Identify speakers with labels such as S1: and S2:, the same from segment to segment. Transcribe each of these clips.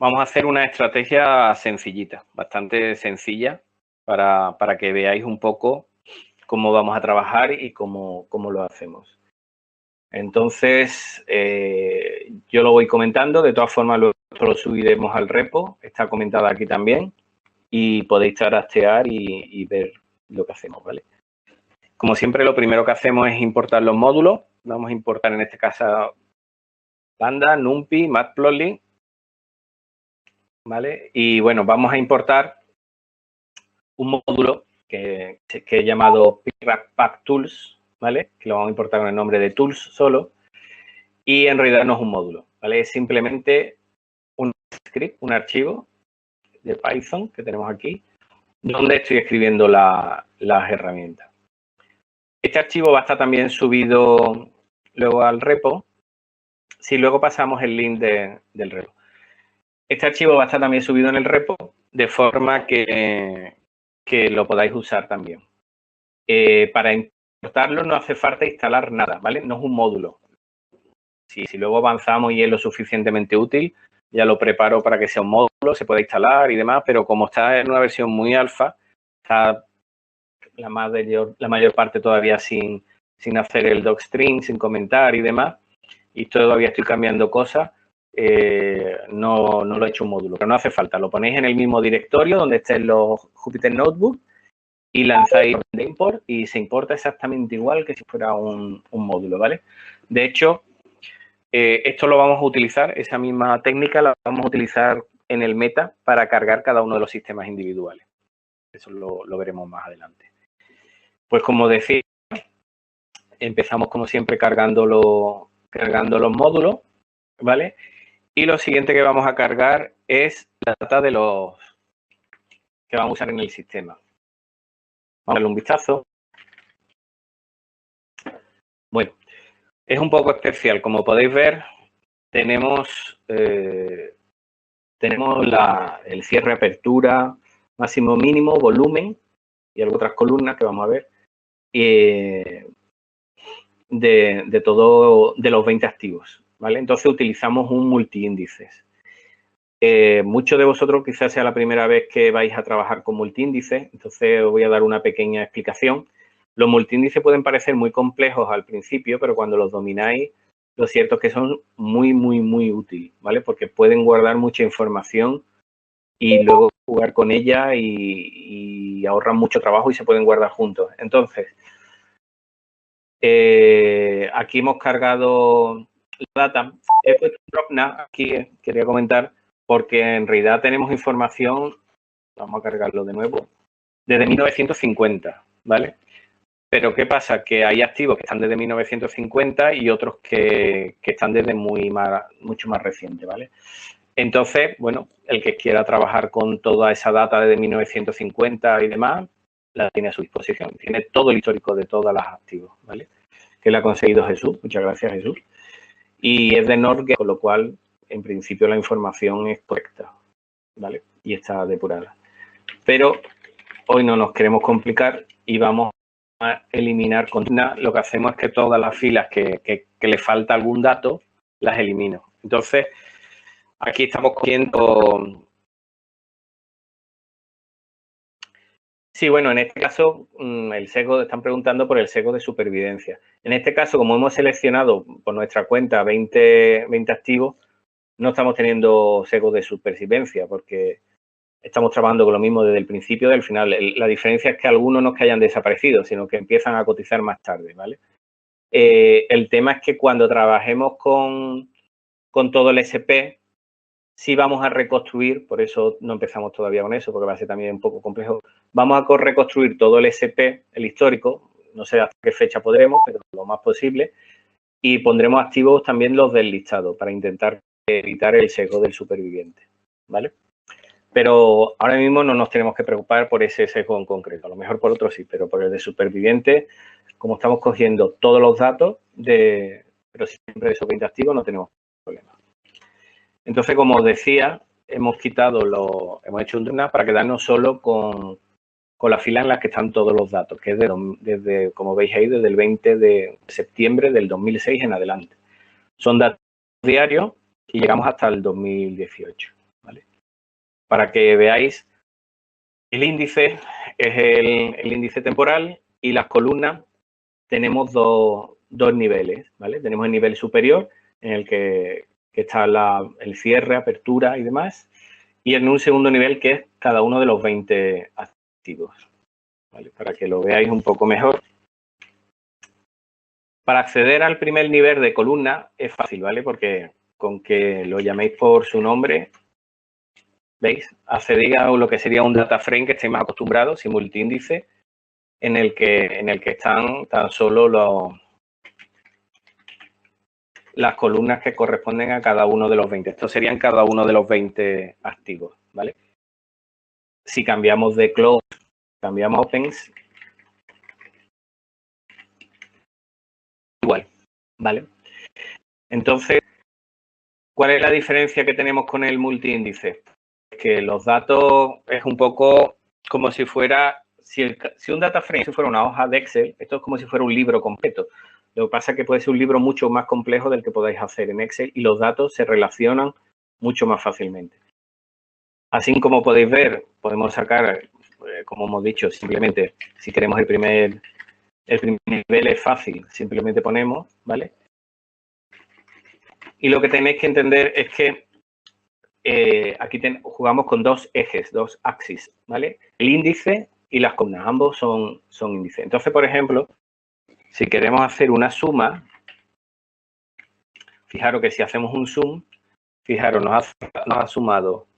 S1: vamos a hacer una estrategia sencillita, bastante sencilla, para que veáis un poco cómo vamos a trabajar y cómo lo hacemos. Entonces, yo lo voy comentando, de todas formas lo subiremos al repo, está comentada aquí también, y podéis trastear y ver lo que hacemos, ¿vale? Como siempre, lo primero que hacemos es importar los módulos. Vamos a importar en este caso Panda, NumPy, Matplotlib, ¿vale? Y bueno, vamos a importar un módulo que he llamado PackTools, ¿vale? Que lo vamos a importar con el nombre de Tools solo. Y en realidad no es un módulo, ¿vale? Es simplemente un script, un archivo de Python que tenemos aquí, donde estoy escribiendo las herramientas. Este archivo va a estar también subido luego al repo, si luego pasamos el link del repo. Este archivo va a estar también subido en el repo, de forma que lo podáis usar también. Para importarlo no hace falta instalar nada, ¿vale? No es un módulo. Si luego avanzamos y es lo suficientemente útil, ya lo preparo para que sea un módulo, se pueda instalar y demás, pero como está en una versión muy alfa, está la mayor parte todavía sin hacer el docstring, sin comentar y demás, y todavía estoy cambiando cosas, no lo he hecho un módulo, pero no hace falta. Lo ponéis en el mismo directorio donde estén los Jupyter Notebook y lanzáis de import y se importa exactamente igual que si fuera un módulo, ¿vale? De hecho, esto lo vamos a utilizar, esa misma técnica la vamos a utilizar en el meta para cargar cada uno de los sistemas individuales. Eso lo veremos más adelante. Pues como decía, empezamos como siempre cargando los módulos, ¿vale? Y lo siguiente que vamos a cargar es la data de los que vamos a usar en el sistema. Vamos a darle un vistazo. Bueno, es un poco especial. Como podéis ver, tenemos el cierre, apertura, máximo, mínimo, volumen y otras columnas que vamos a ver de los 20 activos, ¿vale? Entonces utilizamos un multiíndices. Muchos de vosotros quizás sea la primera vez que vais a trabajar con multiíndices, entonces os voy a dar una pequeña explicación. Los multiíndices pueden parecer muy complejos al principio, pero cuando los domináis, lo cierto es que son muy, muy, muy útiles, ¿vale? Porque pueden guardar mucha información y luego jugar con ella y ahorran mucho trabajo y se pueden guardar juntos. Entonces, aquí hemos cargado la data. He puesto un dropna aquí, quería comentar, porque en realidad tenemos información, vamos a cargarlo de nuevo, desde 1950, ¿vale? Pero ¿qué pasa? Que hay activos que están desde 1950 y otros que están desde mucho más reciente, ¿vale? Entonces, bueno, el que quiera trabajar con toda esa data desde 1950 y demás, la tiene a su disposición. Tiene todo el histórico de todas las activos, ¿vale? Que le ha conseguido Jesús. Muchas gracias, Jesús. Y es de Norge, con lo cual, en principio, la información es correcta, ¿vale? Y está depurada. Pero hoy no nos queremos complicar y vamos a eliminar consignas. Lo que hacemos es que todas las filas que le falta algún dato, las elimino. Entonces, aquí estamos cogiendo. Sí, bueno, en este caso, el sesgo, están preguntando por el sesgo de supervivencia. En este caso, como hemos seleccionado por nuestra cuenta 20 activos, no estamos teniendo sesgo de supervivencia porque estamos trabajando con lo mismo desde el principio del final. La diferencia es que algunos no es que hayan desaparecido, sino que empiezan a cotizar más tarde, ¿vale? El tema es que cuando trabajemos con todo el SP, sí vamos a reconstruir, por eso no empezamos todavía con eso, porque va a ser también un poco complejo. Vamos a reconstruir todo el SP, el histórico, no sé hasta qué fecha podremos, pero lo más posible, y pondremos activos también los del listado para intentar evitar el sesgo del superviviente, ¿vale? Pero ahora mismo no nos tenemos que preocupar por ese sesgo en concreto, a lo mejor por otro sí, pero por el de superviviente, como estamos cogiendo todos los datos, pero siempre de esos 20 activos no tenemos problema. Entonces, como os decía, hemos hecho un drop para quedarnos solo con la fila en la que están todos los datos, que es desde, como veis ahí, desde el 20 de septiembre del 2006 en adelante. Son datos diarios y llegamos hasta el 2018, ¿vale? para que veáis, el índice es el índice temporal y las columnas tenemos dos niveles, ¿vale? Tenemos el nivel superior en el que está el cierre, apertura y demás, y en un segundo nivel que es cada uno de los 20 activos, ¿vale? Para que lo veáis un poco mejor. Para acceder al primer nivel de columna es fácil, ¿vale? Porque con que lo llaméis por su nombre, ¿veis? Accedéis a lo que sería un data frame que estéis más acostumbrados, sin multiíndice, en el que están tan solo las columnas que corresponden a cada uno de los 20. Estos serían cada uno de los 20 activos, ¿vale? Si cambiamos de close, cambiamos opens, igual, ¿vale? Entonces, ¿cuál es la diferencia que tenemos con el multiíndice? Que los datos es un poco como si fuera, si un data frame fuera una hoja de Excel, esto es como si fuera un libro completo. Lo que pasa es que puede ser un libro mucho más complejo del que podáis hacer en Excel y los datos se relacionan mucho más fácilmente. Así como podéis ver, podemos sacar, como hemos dicho, simplemente si queremos el primer nivel es fácil, simplemente ponemos, ¿vale? Y lo que tenéis que entender es que aquí jugamos con dos ejes, dos axis, ¿vale? El índice y las columnas, ambos son índices. Entonces, por ejemplo, si queremos hacer una suma, fijaros que si hacemos un zoom, fijaros, nos ha sumado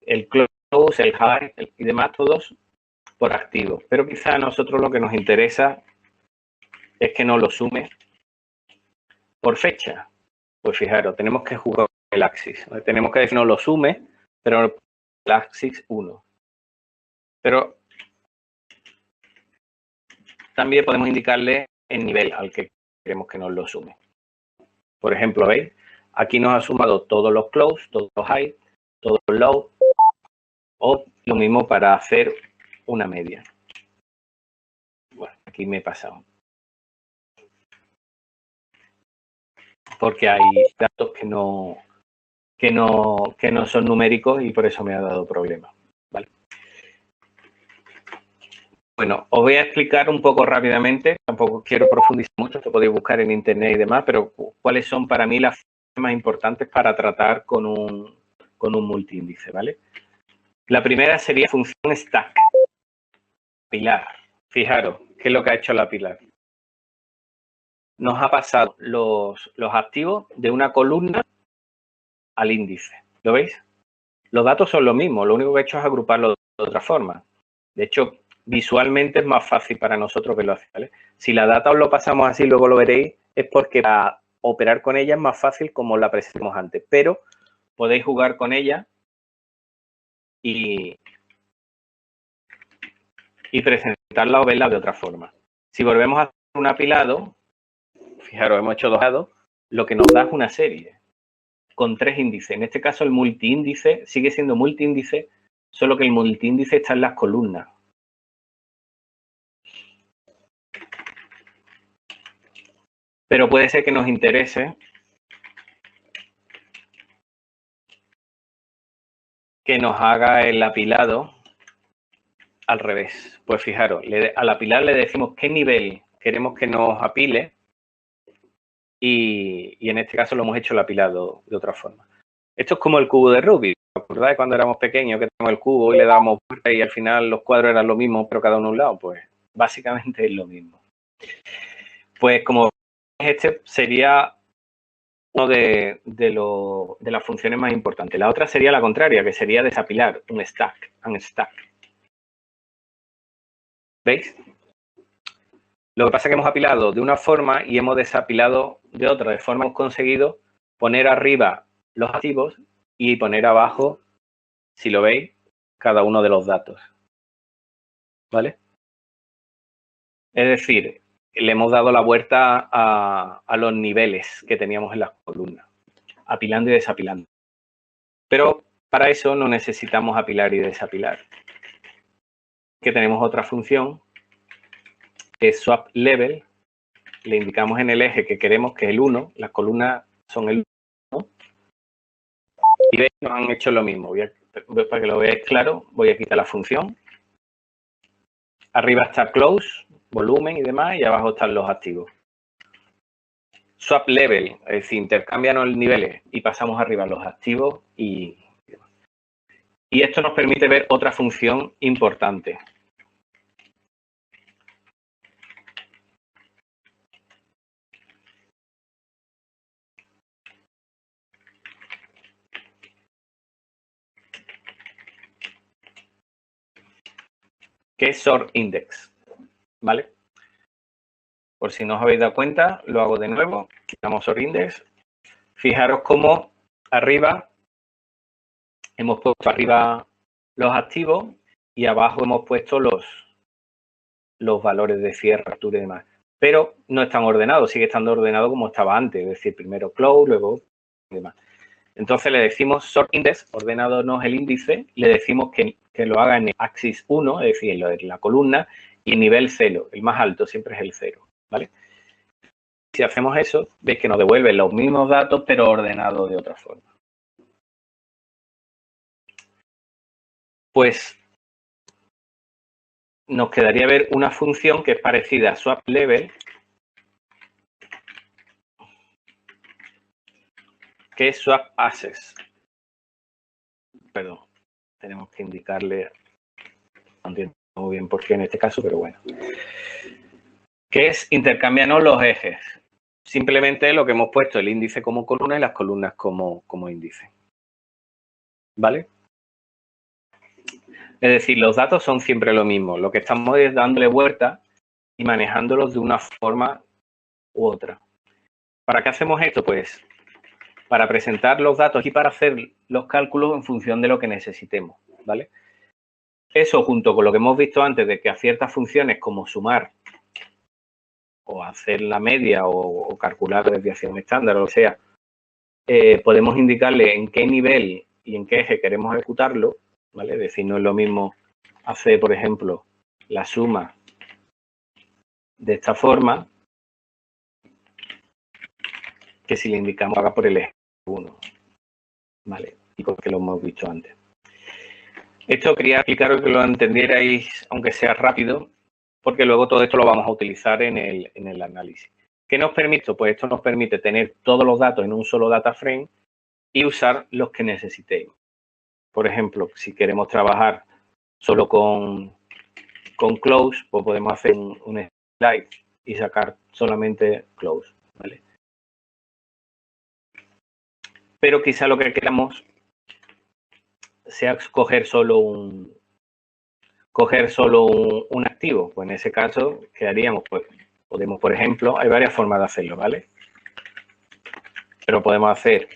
S1: el close, el high y demás, todos por activo. Pero quizá a nosotros lo que nos interesa es que nos lo sume por fecha. Pues fijaros, tenemos que jugar el axis. Tenemos que decir no lo sume, pero el axis 1. Pero también podemos indicarle el nivel al que queremos que nos lo sume. Por ejemplo, ¿veis? Aquí nos ha sumado todos los close, todos los high, todos los low, o lo mismo para hacer una media. Bueno, aquí me he pasado. Porque hay datos que no son numéricos y por eso me ha dado problemas. ¿Vale? Bueno, os voy a explicar un poco rápidamente, tampoco quiero profundizar mucho, esto podéis buscar en internet y demás, pero cuáles son para mí las más importantes para tratar con un multiíndice, ¿vale? La primera sería función stack, pilar. Fijaros, ¿qué es lo que ha hecho la pilar? Nos ha pasado los activos de una columna al índice. ¿Lo veis? Los datos son los mismos, lo único que he hecho es agruparlo de otra forma. De hecho, visualmente es más fácil para nosotros verlo así, ¿vale? Si la data os lo pasamos así, luego lo veréis, es porque para operar con ella es más fácil como la presentamos antes, pero podéis jugar con ella y presentarla o verla de otra forma. Si volvemos a hacer un apilado, fijaros, hemos hecho dos lados, lo que nos da es una serie con 3 índices. En este caso, el multiíndice sigue siendo multiíndice, solo que el multiíndice está en las columnas. Pero puede ser que nos interese que nos haga el apilado al revés. Pues fijaros, al apilar le decimos qué nivel queremos que nos apile y en este caso lo hemos hecho el apilado de otra forma. Esto es como el cubo de Rubik. ¿Os acordáis cuando éramos pequeños que teníamos el cubo y le dábamos vuelta y al final los cuadros eran lo mismo, pero cada uno a un lado? Pues básicamente es lo mismo. Pues como este sería uno de las funciones más importantes. La otra sería la contraria, que sería desapilar, un stack, unstack. ¿Veis? Lo que pasa es que hemos apilado de una forma y hemos desapilado de otra. De forma hemos conseguido poner arriba los activos y poner abajo, si lo veis, cada uno de los datos. ¿Vale? Es decir, le hemos dado la vuelta a los niveles que teníamos en las columnas, apilando y desapilando. Pero para eso no necesitamos apilar y desapilar. Que tenemos otra función que es swap level. Le indicamos en el eje que queremos que es el 1, las columnas son el 1. Y veis, nos han hecho lo mismo. Voy a para que lo veáis claro, voy a quitar la función. Arriba está close, volumen y demás, y abajo están los activos. Swap level, es decir, intercambian los niveles y pasamos arriba los activos y esto nos permite ver otra función importante. Que es sort index, ¿vale? Por si no os habéis dado cuenta, lo hago de nuevo. Quitamos sort index. Fijaros cómo arriba hemos puesto arriba los activos y abajo hemos puesto los valores de cierre, apertura y demás. Pero no están ordenados, sigue estando ordenado como estaba antes, es decir, primero close, luego y demás. Entonces le decimos sort index, ordenándonos el índice, le decimos que lo haga en el axis 1, es decir, en la columna, y nivel 0, el más alto siempre es el 0, ¿vale? Si hacemos eso, veis que nos devuelve los mismos datos, pero ordenados de otra forma. Pues nos quedaría ver una función que es parecida a swap level, que es swap access. Perdón, tenemos que indicarle, no entiendo muy bien por qué en este caso, pero bueno. Que es intercambiarnos los ejes. Simplemente lo que hemos puesto, el índice como columna y las columnas como índice. ¿Vale? Es decir, los datos son siempre lo mismo. Lo que estamos es dándole vuelta y manejándolos de una forma u otra. ¿Para qué hacemos esto? Pues para presentar los datos y para hacer los cálculos en función de lo que necesitemos, ¿vale? Eso junto con lo que hemos visto antes de que a ciertas funciones como sumar o hacer la media o calcular la desviación estándar o sea, podemos indicarle en qué nivel y en qué eje queremos ejecutarlo, ¿vale? Es decir, no es lo mismo hacer, por ejemplo, la suma de esta forma que si le indicamos haga por el eje 1, ¿vale? Y porque lo hemos visto antes. Esto quería explicaros que lo entendierais, aunque sea rápido, porque luego todo esto lo vamos a utilizar en el análisis. ¿Qué nos permite? Pues esto nos permite tener todos los datos en un solo data frame y usar los que necesitéis. Por ejemplo, si queremos trabajar solo con close, pues podemos hacer un slide y sacar solamente close, ¿vale? Pero quizá lo que queramos sea coger solo un activo. Pues en ese caso, ¿qué haríamos? Pues podemos, por ejemplo, hay varias formas de hacerlo, ¿vale? Pero podemos hacer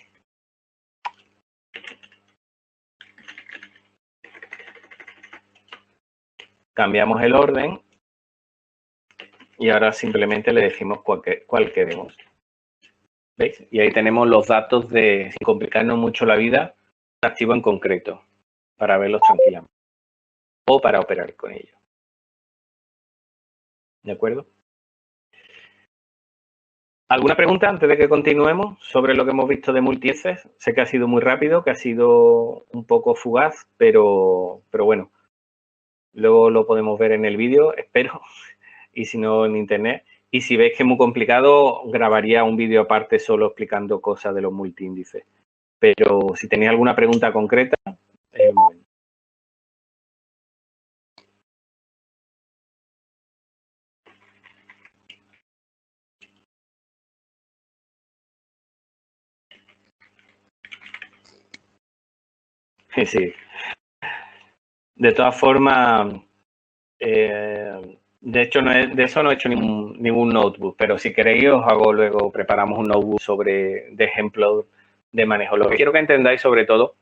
S1: cambiamos el orden y ahora simplemente le decimos cuál queremos. ¿Veis? Y ahí tenemos los datos de, sin complicarnos mucho la vida, un activo en concreto, para verlos tranquilamente o para operar con ellos. ¿De acuerdo? ¿Alguna pregunta antes de que continuemos sobre lo que hemos visto de multi-heces? Sé que ha sido muy rápido, que ha sido un poco fugaz, pero bueno, luego lo podemos ver en el vídeo, espero, y si no en internet. Y si veis que es muy complicado, grabaría un vídeo aparte solo explicando cosas de los multiíndices. Pero si tenéis alguna pregunta concreta, es el momento. Sí. De todas formas, de hecho, de eso no he hecho ningún notebook, pero si queréis os hago luego, preparamos un notebook de ejemplos de manejo. Lo que quiero que entendáis sobre todo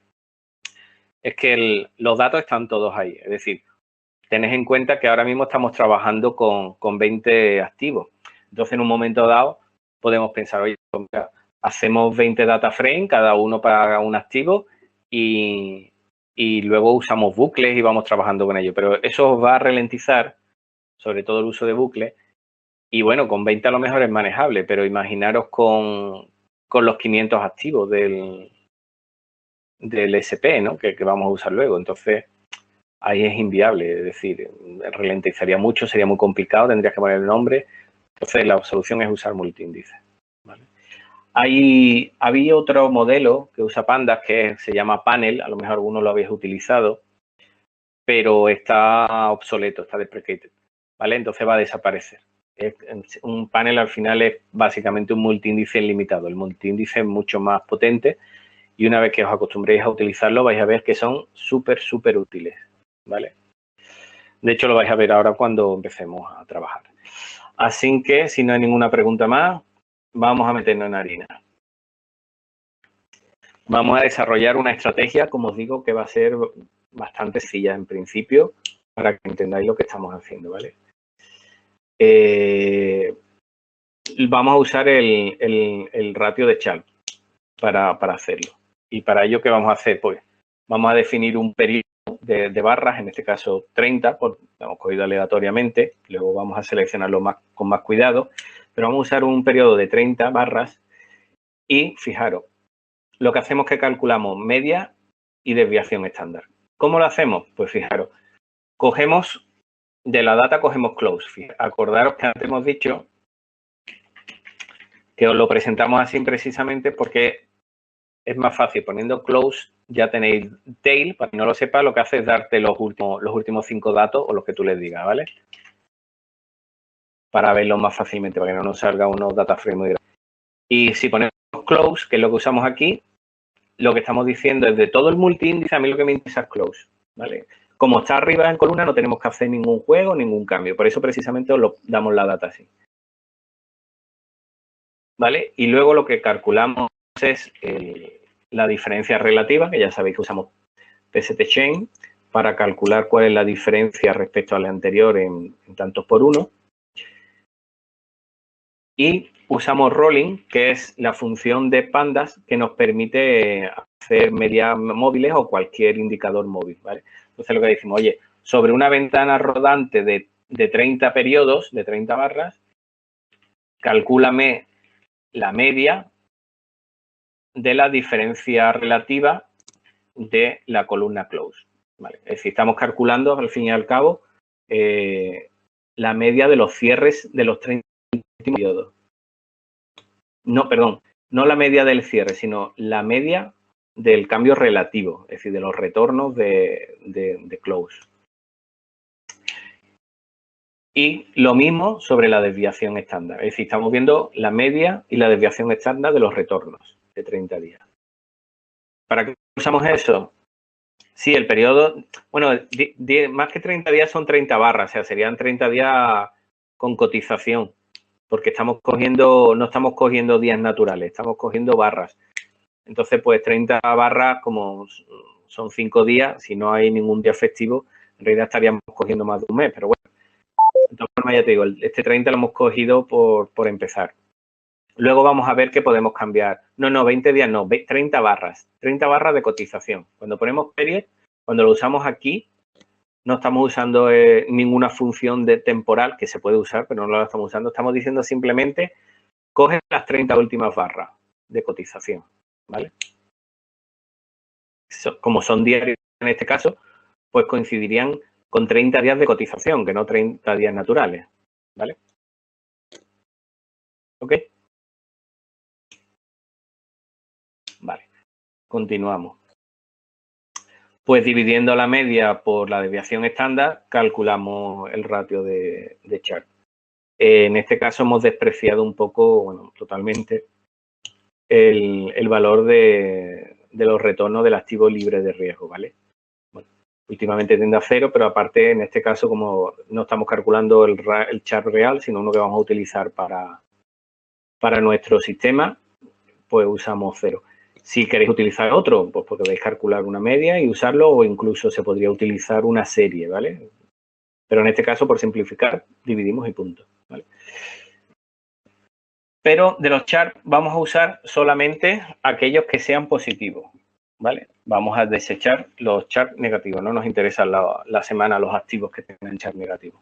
S1: es que los datos están todos ahí. Es decir, tened en cuenta que ahora mismo estamos trabajando con 20 activos. Entonces, en un momento dado, podemos pensar, oye, hacemos 20 data frame, cada uno para un activo y luego usamos bucles y vamos trabajando con ello. Pero eso os va a ralentizar, sobre todo el uso de bucles. Y bueno, con 20 a lo mejor es manejable, pero imaginaros con los 500 activos del del SP, ¿no? Que vamos a usar luego. Entonces, ahí es inviable, es decir, ralentizaría mucho, sería muy complicado, tendrías que poner el nombre. Entonces, la solución es usar multiíndice. ¿Vale? Había otro modelo que usa Pandas que se llama Panel, a lo mejor algunos lo habéis utilizado, pero está obsoleto, está deprecated, ¿vale? Entonces va a desaparecer. Un panel al final es básicamente un multiíndice ilimitado. El multiíndice es mucho más potente y una vez que os acostumbréis a utilizarlo vais a ver que son súper útiles, ¿vale? De hecho, lo vais a ver ahora cuando empecemos a trabajar. Así que, si no hay ninguna pregunta más, vamos a meternos en harina. Vamos a desarrollar una estrategia, como os digo, que va a ser bastante sencilla en principio, para que entendáis lo que estamos haciendo, ¿vale? Vamos a usar el ratio de Sharpe para hacerlo. Y para ello, ¿qué vamos a hacer? Pues vamos a definir un periodo de barras, en este caso 30, lo hemos cogido aleatoriamente, luego vamos a seleccionarlo con más cuidado, pero vamos a usar un periodo de 30 barras y fijaros, lo que hacemos es que calculamos media y desviación estándar. ¿Cómo lo hacemos? Pues fijaros, cogemos de la data, cogemos close. Acordaros que antes hemos dicho que os lo presentamos así precisamente porque es más fácil. Poniendo close ya tenéis tail, para que no lo sepa, lo que hace es darte los últimos 5 datos o los que tú les digas, ¿vale? Para verlo más fácilmente, para que no nos salga unos data frame muy grandes. Y si ponemos close, que es lo que usamos aquí, lo que estamos diciendo es de todo el multiíndice, a mí lo que me interesa es close, ¿vale? Como está arriba en columna, no tenemos que hacer ningún juego, ningún cambio. Por eso precisamente os damos la data así. ¿Vale? Y luego lo que calculamos es la diferencia relativa, que ya sabéis que usamos PST Chain para calcular cuál es la diferencia respecto a la anterior en tantos por uno. Y usamos Rolling, que es la función de Pandas que nos permite hacer medias móviles o cualquier indicador móvil, ¿vale? Entonces lo que decimos, oye, sobre una ventana rodante de 30 periodos, de 30 barras, calcúlame la media de la diferencia relativa de la columna close. ¿Vale? Es decir, estamos calculando, al fin y al cabo, la media de los cierres de los 30 periodos. No, perdón, no la media del cierre, sino la media del cambio relativo, es decir, de los retornos de close. Y lo mismo sobre la desviación estándar. Es decir, estamos viendo la media y la desviación estándar de los retornos de 30 días. ¿Para qué usamos eso? Sí, el periodo, bueno, más que 30 días son 30 barras, o sea, serían 30 días con cotización, porque no estamos cogiendo días naturales, estamos cogiendo barras. Entonces, pues 30 barras, como son 5 días, si no hay ningún día festivo, en realidad estaríamos cogiendo más de un mes, pero bueno, de todas formas ya te digo, este 30 lo hemos cogido por empezar. Luego vamos a ver que podemos cambiar. No, 20 días no, 30 barras. 30 barras de cotización. Cuando ponemos period, cuando lo usamos aquí, no estamos usando ninguna función de temporal, que se puede usar, pero no la estamos usando. Estamos diciendo simplemente, coge las 30 últimas barras de cotización, ¿vale? Como son diarios en este caso, pues coincidirían con 30 días de cotización, que no 30 días naturales, ¿vale? ¿Ok? Vale, continuamos. Pues dividiendo la media por la desviación estándar, calculamos el ratio de Sharpe. En este caso hemos despreciado un poco, bueno, totalmente, el valor de los retornos del activo libre de riesgo, ¿vale? Bueno, últimamente tiende a 0, pero aparte, en este caso, como no estamos calculando el Sharpe real, sino uno que vamos a utilizar para nuestro sistema, pues usamos 0. Si queréis utilizar otro, pues podéis calcular una media y usarlo, o incluso se podría utilizar una serie, ¿vale? Pero en este caso, por simplificar, dividimos y punto, ¿vale? Pero de los Sharpe vamos a usar solamente aquellos que sean positivos, ¿vale? Vamos a desechar los Sharpe negativos, no nos interesan la semana los activos que tengan Sharpe negativo.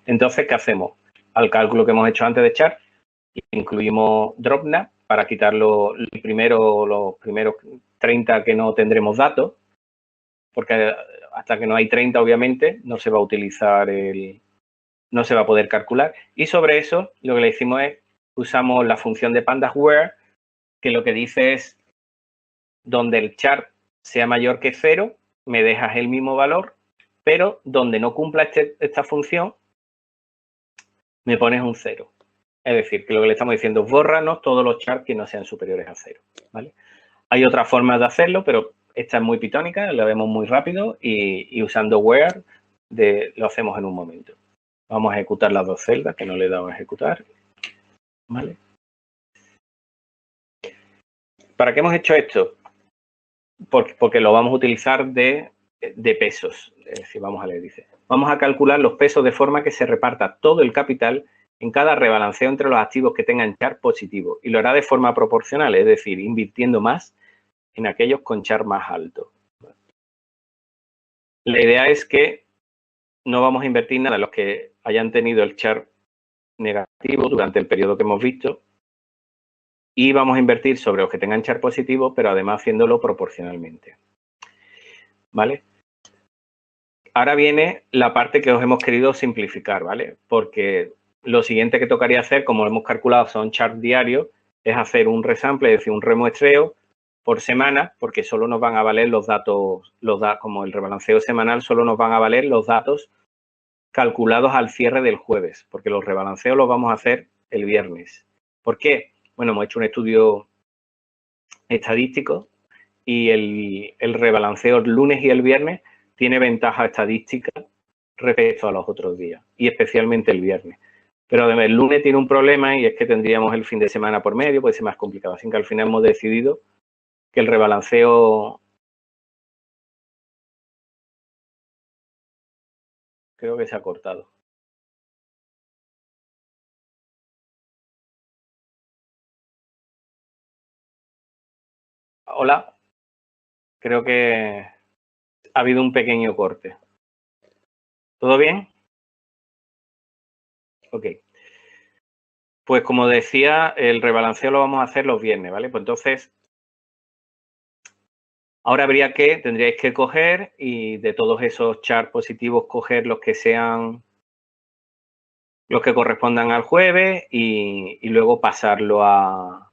S1: Entonces, ¿qué hacemos? Al cálculo que hemos hecho antes de Sharpe, incluimos DropNap, para quitar los primeros 30 que no tendremos datos, porque hasta que no hay 30, obviamente, no se va a utilizar no se va a poder calcular. Y sobre eso, lo que le hicimos es, usamos la función de PandasWhere, que lo que dice es, donde el char sea mayor que 0, me dejas el mismo valor, pero donde no cumpla esta función, me pones un 0. Es decir, que lo que le estamos diciendo es bórranos todos los chars que no sean superiores a 0. ¿Vale? Hay otras formas de hacerlo, pero esta es muy pitónica, la vemos muy rápido y usando where lo hacemos en un momento. Vamos a ejecutar las dos celdas que no le he dado a ejecutar. ¿Vale? ¿Para qué hemos hecho esto? Porque lo vamos a utilizar de pesos. Es decir, vamos a leer, dice. Vamos a calcular los pesos de forma que se reparta todo el capital en cada rebalanceo entre los activos que tengan char positivo. Y lo hará de forma proporcional, es decir, invirtiendo más en aquellos con char más alto. La idea es que no vamos a invertir nada en los que hayan tenido el char negativo durante el periodo que hemos visto y vamos a invertir sobre los que tengan char positivo, pero además haciéndolo proporcionalmente. ¿Vale? Ahora viene la parte que os hemos querido simplificar, ¿vale? Porque lo siguiente que tocaría hacer, como hemos calculado, son charts diarios, es hacer un resample, es decir, un remuestreo por semana, porque solo nos van a valer los datos, como el rebalanceo semanal, solo nos van a valer los datos calculados al cierre del jueves, porque los rebalanceos los vamos a hacer el viernes. ¿Por qué? Bueno, hemos hecho un estudio estadístico y el rebalanceo el lunes y el viernes tiene ventaja estadística respecto a los otros días y especialmente el viernes. Pero además el lunes tiene un problema y es que tendríamos el fin de semana por medio, puede ser más complicado. Así que al final hemos decidido que el rebalanceo, creo que se ha cortado. Hola, creo que ha habido un pequeño corte. ¿Todo bien? Ok. Pues como decía, el rebalanceo lo vamos a hacer los viernes, ¿vale? Pues entonces, ahora tendríais que coger y de todos esos charts positivos coger los que sean los que correspondan al jueves y luego pasarlo a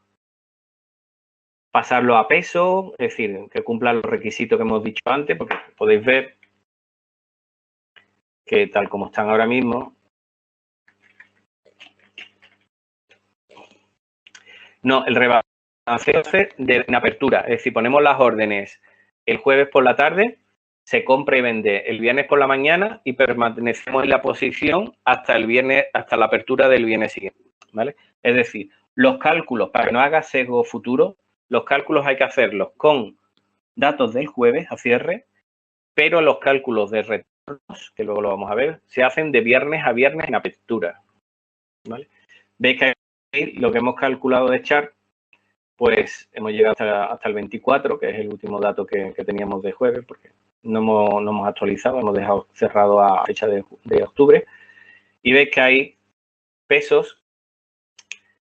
S1: peso, es decir, que cumplan los requisitos que hemos dicho antes, porque podéis ver que tal como están ahora mismo, no, el rebalanceo en apertura, es decir, ponemos las órdenes el jueves por la tarde, se compra y vende el viernes por la mañana y permanecemos en la posición hasta el viernes, hasta la apertura del viernes siguiente, ¿vale? Es decir, los cálculos, para que no haga sesgo futuro, los cálculos hay que hacerlos con datos del jueves a cierre, pero los cálculos de retornos, que luego lo vamos a ver, se hacen de viernes a viernes en apertura, ¿vale? Veis que ahí lo que hemos calculado de chart, pues hemos llegado hasta el 24, que es el último dato que teníamos de jueves, porque no hemos actualizado, hemos dejado cerrado a fecha de octubre, y veis que hay pesos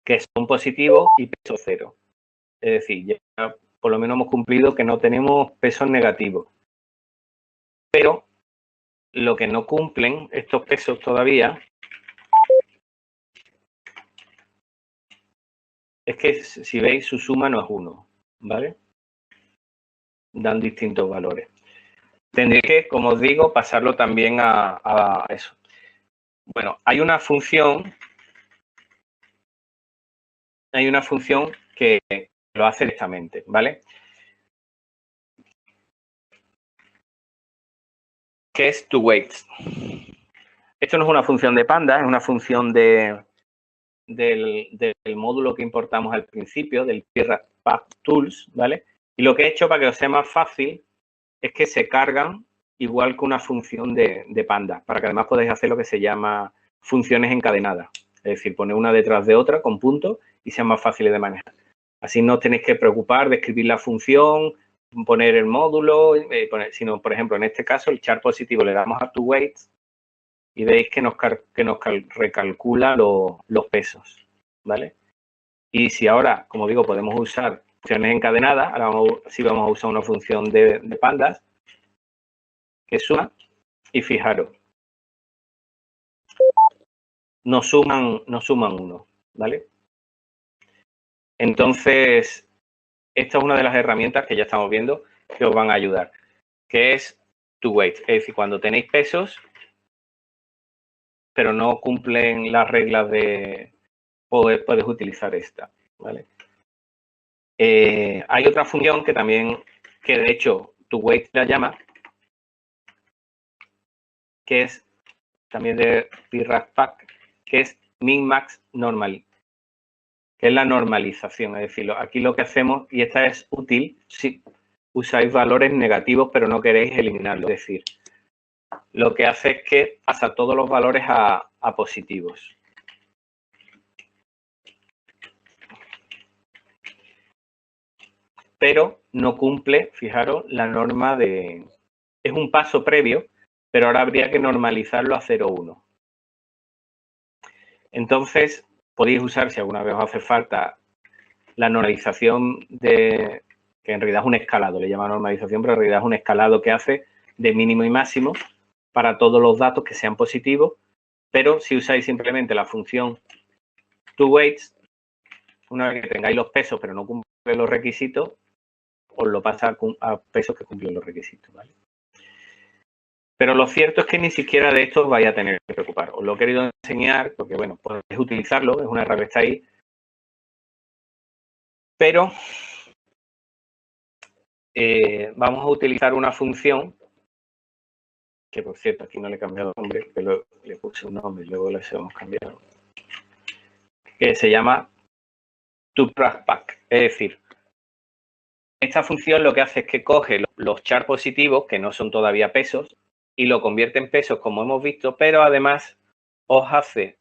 S1: que son positivos y pesos cero. Es decir, ya por lo menos hemos cumplido que no tenemos pesos negativos. Pero lo que no cumplen estos pesos todavía es que, si veis, su suma no es 1, ¿vale? Dan distintos valores. Tendré que, como os digo, pasarlo también a eso. Bueno, hay una función que lo hace directamente, ¿vale? Que es toWeights. Esto no es una función de Panda, es una función del módulo que importamos al principio, del PyRackPackTools, ¿vale? Y lo que he hecho para que os sea más fácil es que se cargan igual que una función de Panda, para que además podáis hacer lo que se llama funciones encadenadas. Es decir, poner una detrás de otra con puntos y sean más fáciles de manejar. Así no tenéis que preocupar de escribir la función, poner el módulo, sino, por ejemplo, en este caso, el char positivo le damos a toWeights y veis que nos recalcula los pesos, ¿vale? Y si ahora, como digo, podemos usar funciones encadenadas, ahora vamos a usar una función de pandas, que suma, y fijaros, nos suman 1, ¿vale? Entonces, esta es una de las herramientas que ya estamos viendo que os van a ayudar, que es toWeight. Es decir, cuando tenéis pesos, pero no cumplen las reglas de poder, puedes utilizar esta, ¿vale? Hay otra función que también, que de hecho toWeight la llama, que es también de PyRackPack, que es min-max normal, que es la normalización. Es decir, aquí lo que hacemos, y esta es útil si usáis valores negativos pero no queréis eliminarlos. Es decir, lo que hace es que pasa todos los valores a positivos. Pero no cumple, fijaros, la norma de... Es un paso previo, pero ahora habría que normalizarlo a 0,1. Entonces, podéis usar, si alguna vez os hace falta, la normalización de... que en realidad es un escalado, le llama normalización, pero en realidad es un escalado que hace de mínimo y máximo para todos los datos que sean positivos, pero si usáis simplemente la función toWeights, una vez que tengáis los pesos pero no cumplen los requisitos, os lo pasa a pesos que cumplen los requisitos, ¿vale? Pero lo cierto es que ni siquiera de esto os vais a tener que preocupar. Os lo he querido enseñar porque, bueno, podéis utilizarlo, es una herramienta que está ahí, pero vamos a utilizar una función que, por cierto, aquí no le he cambiado el nombre, pero le puse un nombre y luego le hemos cambiado, que se llama toPyRackPack. Es decir, esta función lo que hace es que coge los char positivos, que no son todavía pesos, y lo convierte en pesos, como hemos visto, pero además os hace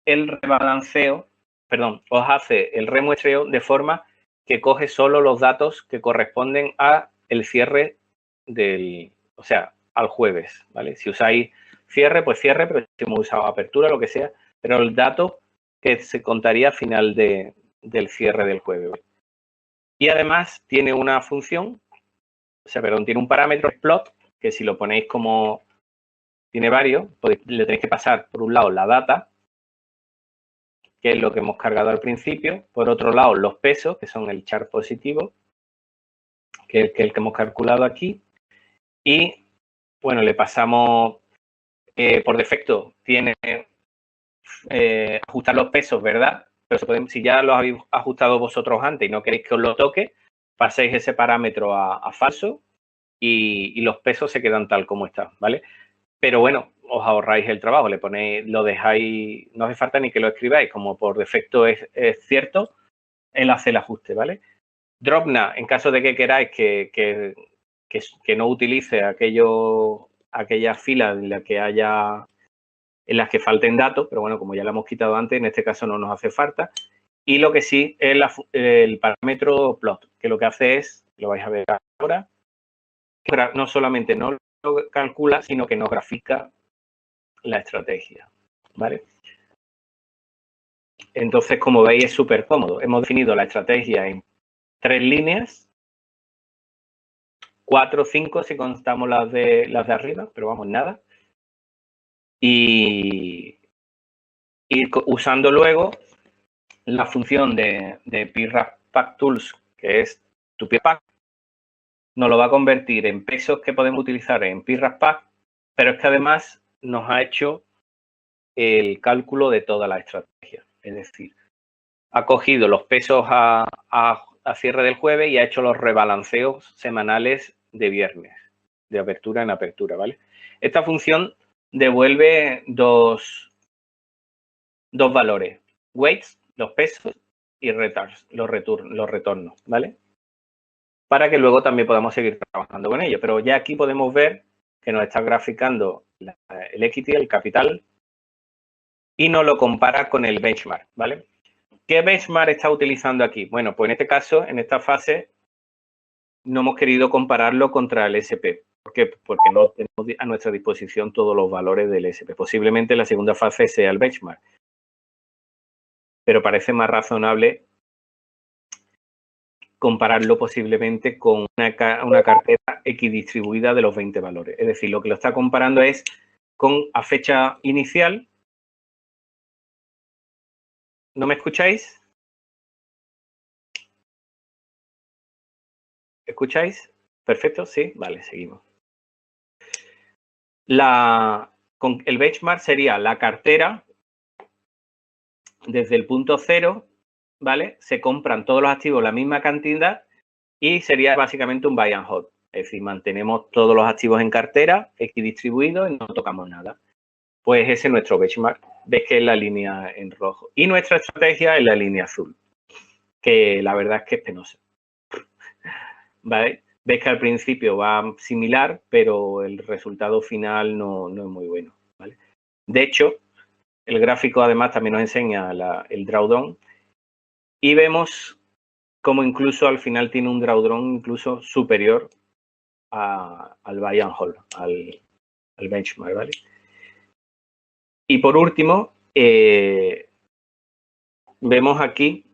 S1: el rebalanceo, perdón, os hace el remuestreo de forma que coge solo los datos que corresponden a el cierre del, o sea, al jueves, ¿vale? Si usáis cierre, pues cierre, pero si hemos usado apertura, lo que sea, pero el dato que se contaría al final del cierre del jueves, ¿vale? Y además tiene una función, o sea, perdón, tiene un parámetro plot, que si lo ponéis como, tiene varios, le tenéis que pasar por un lado la data, que es lo que hemos cargado al principio. Por otro lado, los pesos, que son el char positivo, que es el que hemos calculado aquí. Y, bueno, le pasamos, por defecto, tiene ajustar los pesos, ¿verdad? Pero si ya los habéis ajustado vosotros antes y no queréis que os lo toque, paséis ese parámetro a falso y los pesos se quedan tal como están, ¿vale? Pero bueno, os ahorráis el trabajo, le ponéis, lo dejáis, no hace falta ni que lo escribáis, como por defecto es cierto, él hace el ajuste, ¿vale? Dropna, en caso de que queráis que no utilice aquellas filas en las que falten datos, pero bueno, como ya lo hemos quitado antes, en este caso no nos hace falta. Y lo que sí es el parámetro plot, que lo que hace es, lo vais a ver ahora, no solamente no lo calcula, sino que nos grafica la estrategia, ¿vale? Entonces, como veis, es súper cómodo. Hemos definido la estrategia en 3 líneas, 4 o 5 si contamos las de arriba, pero vamos, nada. Y usando luego la función de PyRackPackTools, que es tu PyRackPack, nos lo va a convertir en pesos que podemos utilizar en PyRackPack, pero es que además nos ha hecho el cálculo de toda la estrategia. Es decir, ha cogido los pesos a cierre del jueves y ha hecho los rebalanceos semanales de viernes, de apertura en apertura, ¿vale? Esta función devuelve dos valores, weights, los pesos, y returns, los retornos, ¿vale? Para que luego también podamos seguir trabajando con ello. Pero ya aquí podemos ver que nos está graficando el equity, el capital, y nos lo compara con el benchmark, ¿vale? ¿Qué benchmark está utilizando aquí? Bueno, pues en este caso, en esta fase, no hemos querido compararlo contra el SP. ¿Por qué? Porque no tenemos a nuestra disposición todos los valores del SP. Posiblemente la segunda fase sea el benchmark. Pero parece más razonable compararlo posiblemente con una cartera equidistribuida de los 20 valores. Es decir, lo que lo está comparando es con a fecha inicial. ¿No me escucháis? ¿Escucháis? Perfecto, sí. Vale, seguimos. Con el benchmark sería la cartera desde el punto cero, ¿vale? Se compran todos los activos la misma cantidad y sería básicamente un buy and hold. Es decir, mantenemos todos los activos en cartera, equidistribuidos y no tocamos nada. Pues ese es nuestro benchmark. Ves que es la línea en rojo. Y nuestra estrategia es la línea azul, que la verdad es que es penosa. ¿Vale? Ves que al principio va similar, pero el resultado final no es muy bueno. ¿Vale? De hecho, el gráfico además también nos enseña el drawdown y vemos como incluso al final tiene un drawdown incluso superior al buy and hold, al benchmark, ¿vale? Y por último, vemos aquí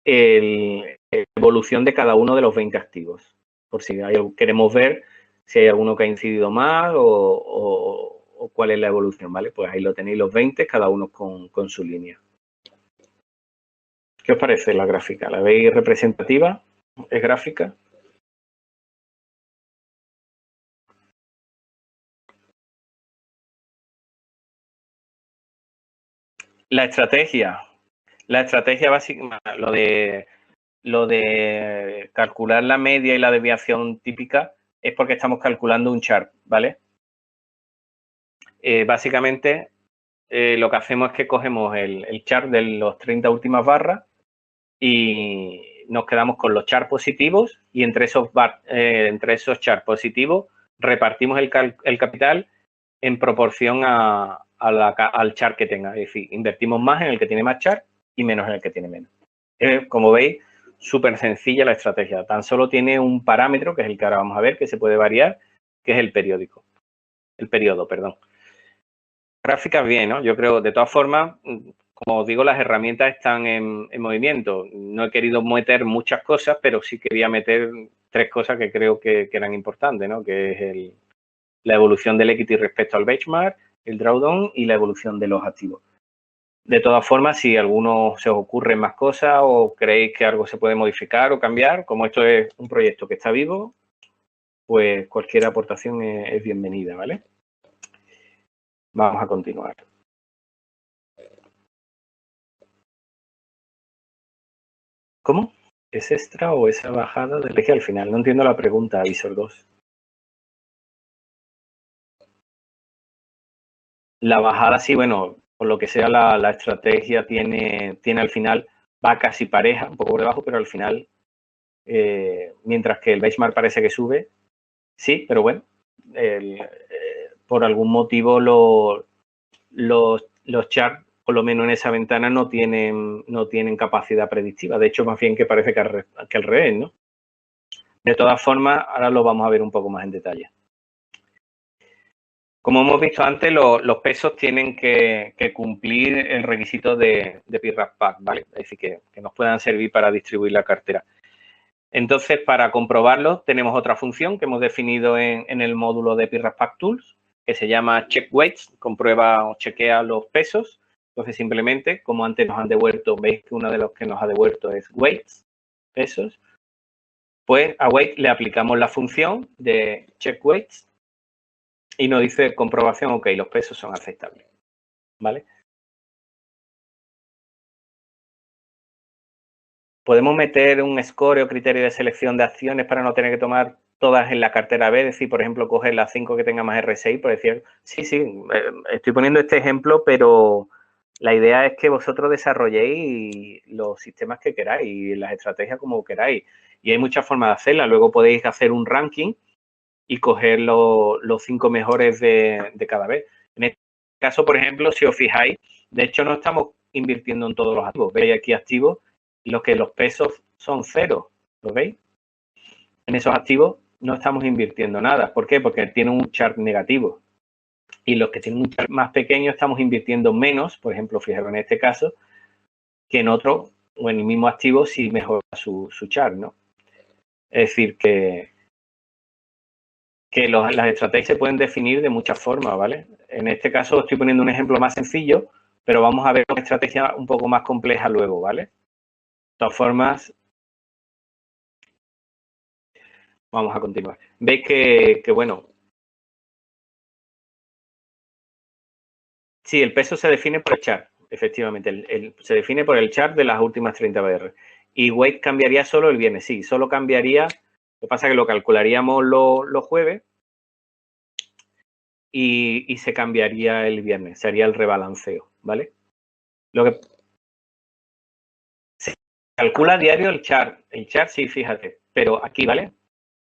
S1: la evolución de cada uno de los 20 activos, por si queremos ver si hay alguno que ha incidido más o cuál es la evolución, ¿vale? Pues ahí lo tenéis los 20, cada uno con su línea. ¿Qué os parece la gráfica? ¿La veis representativa? ¿Es gráfica? La estrategia básica, lo de calcular la media y la desviación típica es porque estamos calculando un chart, ¿vale? Básicamente, lo que hacemos es que cogemos el chart de los 30 últimas barras y nos quedamos con los charts positivos y entre esos charts positivos repartimos el capital en proporción al chart que tenga. Es decir, invertimos más en el que tiene más chart y menos en el que tiene menos. Como veis, súper sencilla la estrategia. Tan solo tiene un parámetro, que es el que ahora vamos a ver, que se puede variar, que es el periodo, perdón. Gráfica bien, ¿no? Yo creo, de todas formas, como os digo, las herramientas están en movimiento. No he querido meter muchas cosas, pero sí quería meter 3 cosas que creo que eran importantes, ¿no? Que es la evolución del equity respecto al benchmark, el drawdown y la evolución de los activos. De todas formas, si a alguno se os ocurren más cosas o creéis que algo se puede modificar o cambiar, como esto es un proyecto que está vivo, pues cualquier aportación es bienvenida, ¿vale? Vamos a continuar. ¿Cómo? ¿Es extra o esa bajada del eje al final? No entiendo la pregunta, Visor 2. La bajada sí, bueno, por lo que sea la estrategia tiene al final, va casi pareja, un poco por debajo, pero al final, mientras que el benchmark parece que sube, sí, pero bueno, por algún motivo los charts, por lo menos en esa ventana, no tienen capacidad predictiva. De hecho, más bien que parece que al revés, ¿no? De todas formas, ahora lo vamos a ver un poco más en detalle. Como hemos visto antes, los pesos tienen que cumplir el requisito de PIRAPAC, ¿vale? Es decir, que nos puedan servir para distribuir la cartera. Entonces, para comprobarlo, tenemos otra función que hemos definido en el módulo de PIRAPAC Tools, que se llama Check Weights, comprueba o chequea los pesos. Entonces, simplemente, como antes nos han devuelto, veis que uno de los que nos ha devuelto es Weights, pesos, pues a Weight le aplicamos la función de Check Weights y nos dice comprobación, ok, los pesos son aceptables, ¿vale? Podemos meter un score o criterio de selección de acciones para no tener que tomar todas en la cartera B, es decir, por ejemplo, coger las 5 que tengan más RSI, por decir, sí, estoy poniendo este ejemplo, pero la idea es que vosotros desarrolléis los sistemas que queráis y las estrategias como queráis. Y hay muchas formas de hacerla. Luego podéis hacer un ranking y coger los 5 mejores de cada vez. En este caso, por ejemplo, si os fijáis, de hecho no estamos invirtiendo en todos los activos. Veis aquí activos, los que los pesos son 0, ¿lo veis? En esos activos no estamos invirtiendo nada. ¿Por qué? Porque tienen un chart negativo. Y los que tienen un chart más pequeño estamos invirtiendo menos, por ejemplo, fijaros en este caso, que en otros o en el mismo activo si mejora su chart, ¿no? Es decir, que las estrategias se pueden definir de muchas formas, ¿vale? En este caso estoy poniendo un ejemplo más sencillo, pero vamos a ver una estrategia un poco más compleja luego, ¿vale? De todas formas, vamos a continuar. Veis que bueno, sí, el peso se define por el chart, efectivamente. Se define por el chart de las últimas 30 BR. Y weight cambiaría solo el viernes, sí, solo cambiaría. Lo que pasa es que lo calcularíamos los jueves y se cambiaría el viernes, se haría el rebalanceo, ¿vale? Lo que se calcula a diario el chart sí, fíjate, pero aquí, ¿vale?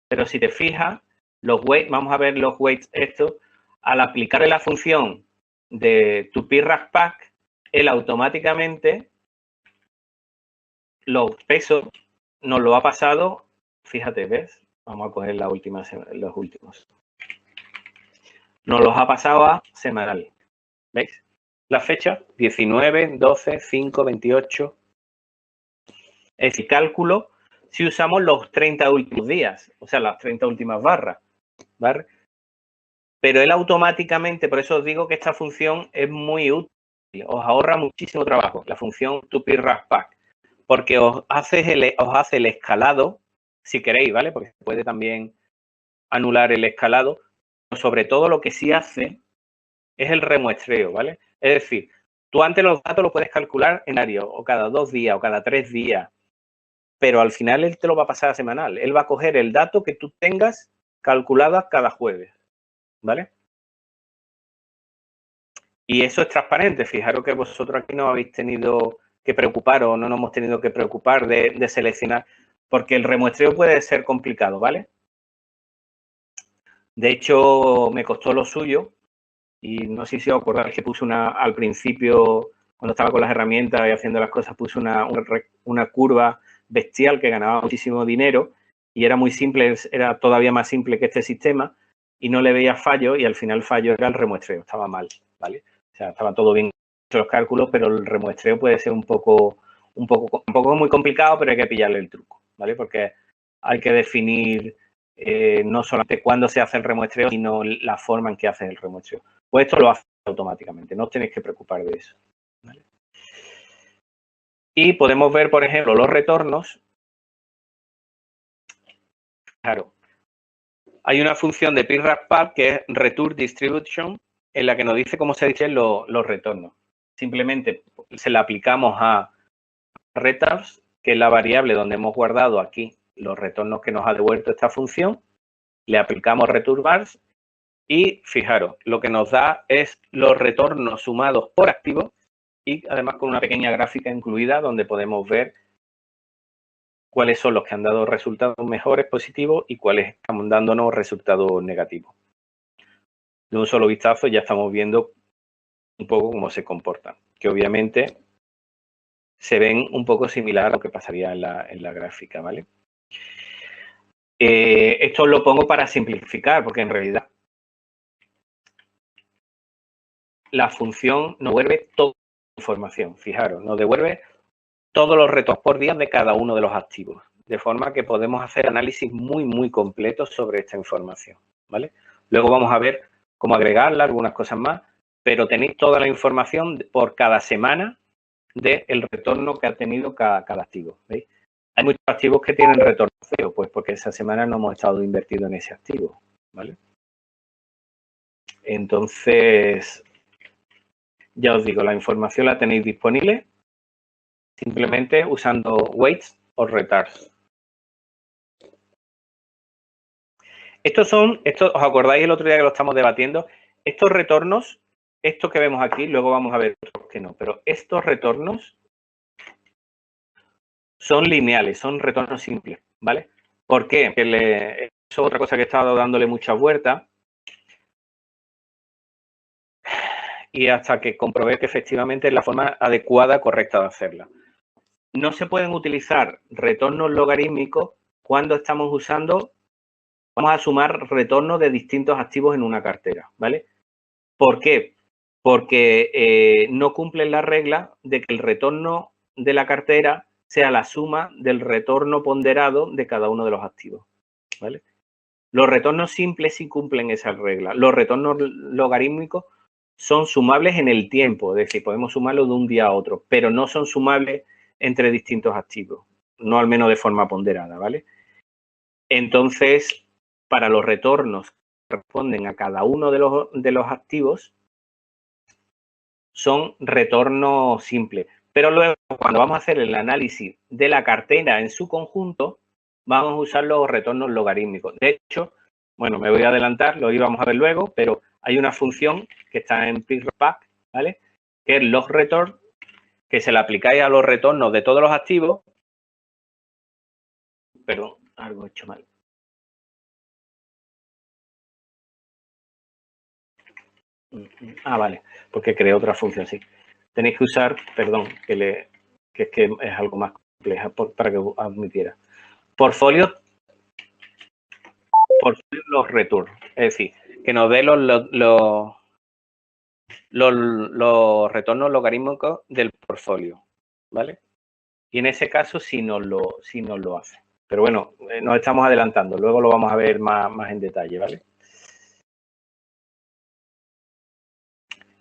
S1: Pero si te fijas, los weights, vamos a ver los weights estos, al aplicarle la función de tu PRASPAC, él automáticamente los pesos nos lo ha pasado, fíjate, ¿ves? Vamos a coger los últimos. Nos los ha pasado a semanal, ¿veis? La fecha, 19, 12, 5, 28. Es decir, cálculo si usamos los 30 últimos días, o sea, las 30 últimas barras, ¿vale? Pero él automáticamente, por eso os digo que esta función es muy útil, os ahorra muchísimo trabajo, la función TupiRasPack, porque os hace el escalado, si queréis, ¿vale? Porque se puede también anular el escalado, pero sobre todo lo que sí hace es el remuestreo, ¿vale? Es decir, tú antes los datos los puedes calcular en diario, o cada 2 días, o cada 3 días, pero al final él te lo va a pasar a semanal. Él va a coger el dato que tú tengas calculada cada jueves, ¿vale? Y eso es transparente. Fijaros que vosotros aquí no habéis tenido que preocuparos o no nos hemos tenido que preocupar de seleccionar, porque el remuestreo puede ser complicado, ¿vale? De hecho, me costó lo suyo y no sé si os acordáis que puse al principio, cuando estaba con las herramientas y haciendo las cosas, puse una curva bestial que ganaba muchísimo dinero y era muy simple, era todavía más simple que este sistema y no le veía fallo y al final el fallo era el remuestreo, estaba mal, ¿vale? O sea, estaba todo bien hecho los cálculos, pero el remuestreo puede ser un poco muy complicado, pero hay que pillarle el truco, ¿vale? Porque hay que definir no solamente cuándo se hace el remuestreo, sino la forma en que hace el remuestreo. Pues esto lo hace automáticamente, no os tenéis que preocupar de eso, ¿vale? Y podemos ver, por ejemplo, los retornos. Claro, hay una función de PRASPAC que es Return Distribution, en la que nos dice cómo se dicen los retornos. Simplemente se la aplicamos a returns, que es la variable donde hemos guardado aquí los retornos que nos ha devuelto esta función. Le aplicamos return bars y fijaros, lo que nos da es los retornos sumados por activo y además con una pequeña gráfica incluida donde podemos ver cuáles son los que han dado resultados mejores, positivos, y cuáles están dándonos resultados negativos. De un solo vistazo ya estamos viendo un poco cómo se comportan, que obviamente se ven un poco similar a lo que pasaría en la gráfica, ¿vale? Esto lo pongo para simplificar, porque en realidad la función nos devuelve toda la información. Fijaros, nos devuelve todos los retos por día de cada uno de los activos, de forma que podemos hacer análisis muy completos sobre esta información, ¿vale? Luego vamos a ver cómo agregarla, algunas cosas más, pero tenéis toda la información por cada semana del retorno que ha tenido cada activo, ¿veis? Hay muchos activos que tienen retorno cero, pues porque esa semana no hemos estado invertido en ese activo, ¿vale? Entonces, ya os digo, la información la tenéis disponible simplemente usando weights o retards. Estos, ¿os acordáis el otro día que lo estamos debatiendo? Estos retornos, estos que vemos aquí, luego vamos a ver otros que no, pero estos retornos son lineales, son retornos simples, ¿vale? ¿Por qué? Eso es otra cosa que he estado dándole muchas vueltas y hasta que comprobé que efectivamente es la forma adecuada, correcta de hacerla. No se pueden utilizar retornos logarítmicos cuando estamos usando, vamos a sumar retornos de distintos activos en una cartera, ¿vale? ¿Por qué? Porque no cumplen la regla de que el retorno de la cartera sea la suma del retorno ponderado de cada uno de los activos, ¿vale? Los retornos simples sí cumplen esa regla. Los retornos logarítmicos son sumables en el tiempo, es decir, podemos sumarlo de un día a otro, pero no son sumables entre distintos activos, no al menos de forma ponderada, ¿vale? Entonces, para los retornos que responden a cada uno de los activos, son retornos simples. Pero luego, cuando vamos a hacer el análisis de la cartera en su conjunto, vamos a usar los retornos logarítmicos. De hecho, bueno, me voy a adelantar, lo íbamos a ver luego, pero hay una función que está en PIRPAC, ¿vale? Que es logReturn, que se la aplicáis a los retornos de todos los activos. Perdón, algo he hecho mal. Ah, vale, porque creé otra función, sí. Tenéis que usar, perdón, que es algo más compleja para que admitiera. Portfolio los return, es decir, que nos dé los retornos logarítmicos del portfolio, ¿vale? Y en ese caso sí nos lo hace. Pero bueno, nos estamos adelantando, luego lo vamos a ver más en detalle, ¿vale?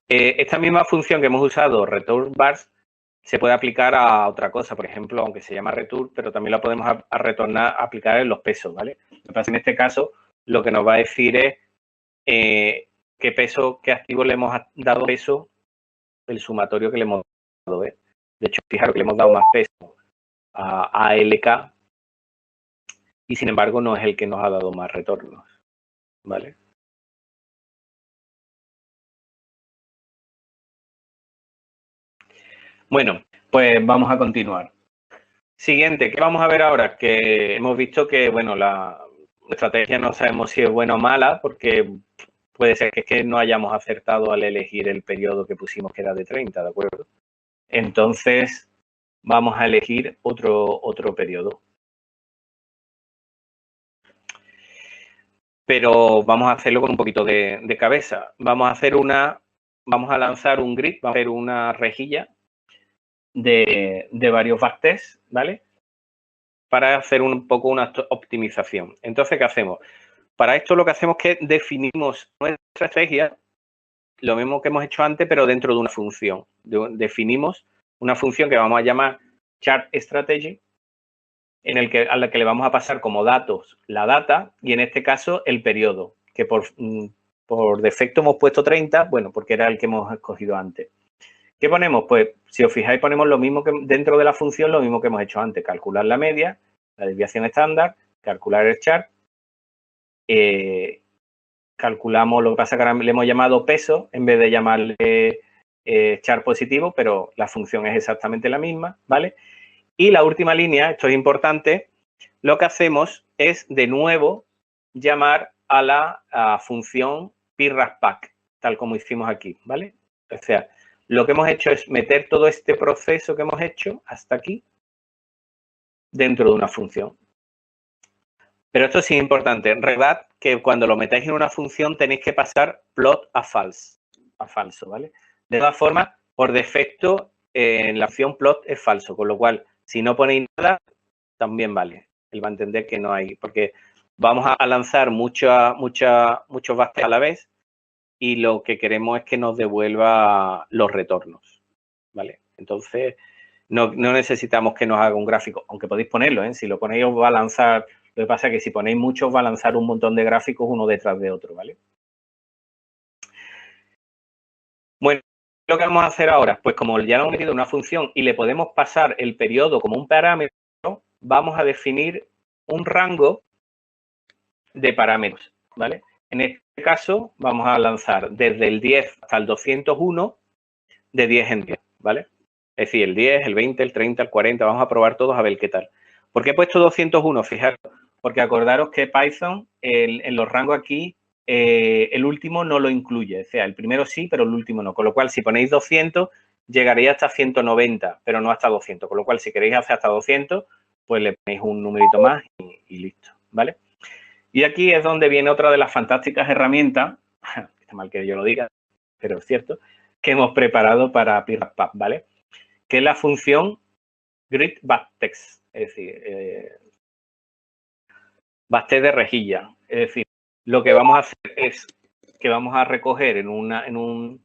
S1: Esta misma función que hemos usado, return bars, se puede aplicar a otra cosa, por ejemplo, aunque se llama return, pero también la podemos aplicar en los pesos, ¿vale? Lo que pasa en este caso, lo que nos va a decir es qué activo le hemos dado peso, el sumatorio que le hemos dado. De hecho, fijaros que le hemos dado más peso a ALK y sin embargo no es el que nos ha dado más retornos, ¿vale? Bueno, pues vamos a continuar. Siguiente, ¿qué vamos a ver ahora? Que hemos visto que, bueno, la estrategia no sabemos si es buena o mala, porque puede ser que es que no hayamos acertado al elegir el periodo que pusimos, que era de 30, ¿de acuerdo? Entonces, vamos a elegir otro periodo. Pero vamos a hacerlo con un poquito de cabeza. Vamos a lanzar un grid, vamos a hacer una rejilla de varios backtests, ¿vale? Para hacer un poco una optimización. Entonces, ¿qué hacemos? Para esto lo que hacemos es que definimos nuestra estrategia, lo mismo que hemos hecho antes, pero dentro de una función. Definimos una función que vamos a llamar chart strategy, a la que le vamos a pasar como datos la data y en este caso el periodo, que por defecto hemos puesto 30, bueno, porque era el que hemos escogido antes. ¿Qué ponemos? Pues, si os fijáis, ponemos lo mismo que dentro de la función, lo mismo que hemos hecho antes, calcular la media, la desviación estándar, calcular el chart, calculamos, lo que pasa que ahora le hemos llamado peso en vez de llamarle chart positivo, pero la función es exactamente la misma, ¿vale? Y la última línea, esto es importante, lo que hacemos es de nuevo llamar a la función PIRRASPAC, tal como hicimos aquí, ¿vale? O sea, lo que hemos hecho es meter todo este proceso que hemos hecho hasta aquí dentro de una función. Pero esto sí es importante. Recordad que cuando lo metáis en una función tenéis que pasar plot a falso, ¿vale? De todas formas, por defecto, en la opción plot es falso, con lo cual, si no ponéis nada, también vale. Él va a entender que no hay, porque vamos a lanzar muchos backtests a la vez y lo que queremos es que nos devuelva los retornos, ¿vale? Entonces, no necesitamos que nos haga un gráfico, aunque podéis ponerlo, ¿eh? Si lo ponéis os va a lanzar, lo que pasa es que si ponéis muchos va a lanzar un montón de gráficos uno detrás de otro, ¿vale? Bueno, lo que vamos a hacer ahora, pues como ya lo hemos metido en una función y le podemos pasar el periodo como un parámetro, vamos a definir un rango de parámetros, ¿vale? En este caso, vamos a lanzar desde el 10 hasta el 201 de 10 en 10, ¿vale? Es decir, el 10, el 20, el 30, el 40, vamos a probar todos a ver qué tal. ¿Por qué he puesto 201? Fijaros, porque acordaros que Python, en los rangos aquí, el último no lo incluye. O sea, el primero sí, pero el último no. Con lo cual, si ponéis 200, llegaría hasta 190, pero no hasta 200. Con lo cual, si queréis hacer hasta 200, pues le ponéis un numerito más y listo, ¿vale? Y aquí es donde viene otra de las fantásticas herramientas, está mal que yo lo diga, pero es cierto, que hemos preparado para PIRRASPAC, ¿vale? Que es la función grid backtext, es decir, backtext de rejilla. Es decir, lo que vamos a hacer es que vamos a recoger en una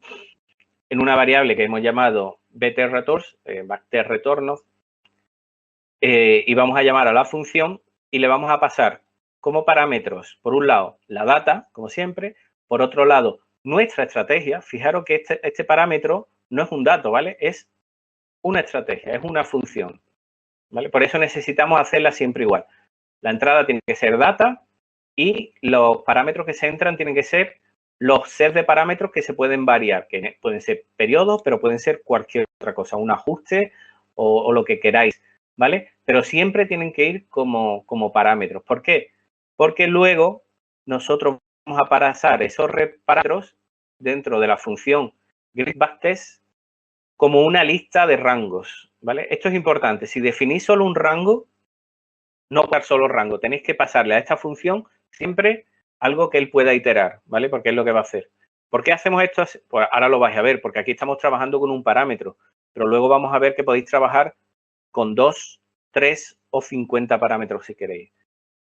S1: variable que hemos llamado btReturns, backtext retorno, y vamos a llamar a la función y le vamos a pasar como parámetros, por un lado, la data, como siempre, por otro lado, nuestra estrategia. Fijaros que este parámetro no es un dato, ¿vale? Es una estrategia, es una función, ¿vale? Por eso necesitamos hacerla siempre igual. La entrada tiene que ser data y los parámetros que se entran tienen que ser los sets de parámetros que se pueden variar, que pueden ser periodos, pero pueden ser cualquier otra cosa, un ajuste o lo que queráis, ¿vale? Pero siempre tienen que ir como parámetros. ¿Por qué? Porque luego nosotros vamos a pasar esos parámetros dentro de la función gridBackTest como una lista de rangos, ¿vale? Esto es importante. Si definís solo un rango, no dar solo rango. Tenéis que pasarle a esta función siempre algo que él pueda iterar, ¿vale? Porque es lo que va a hacer. ¿Por qué hacemos esto? Pues ahora lo vais a ver, porque aquí estamos trabajando con un parámetro, pero luego vamos a ver que podéis trabajar con 2, 3 o 50 parámetros si queréis.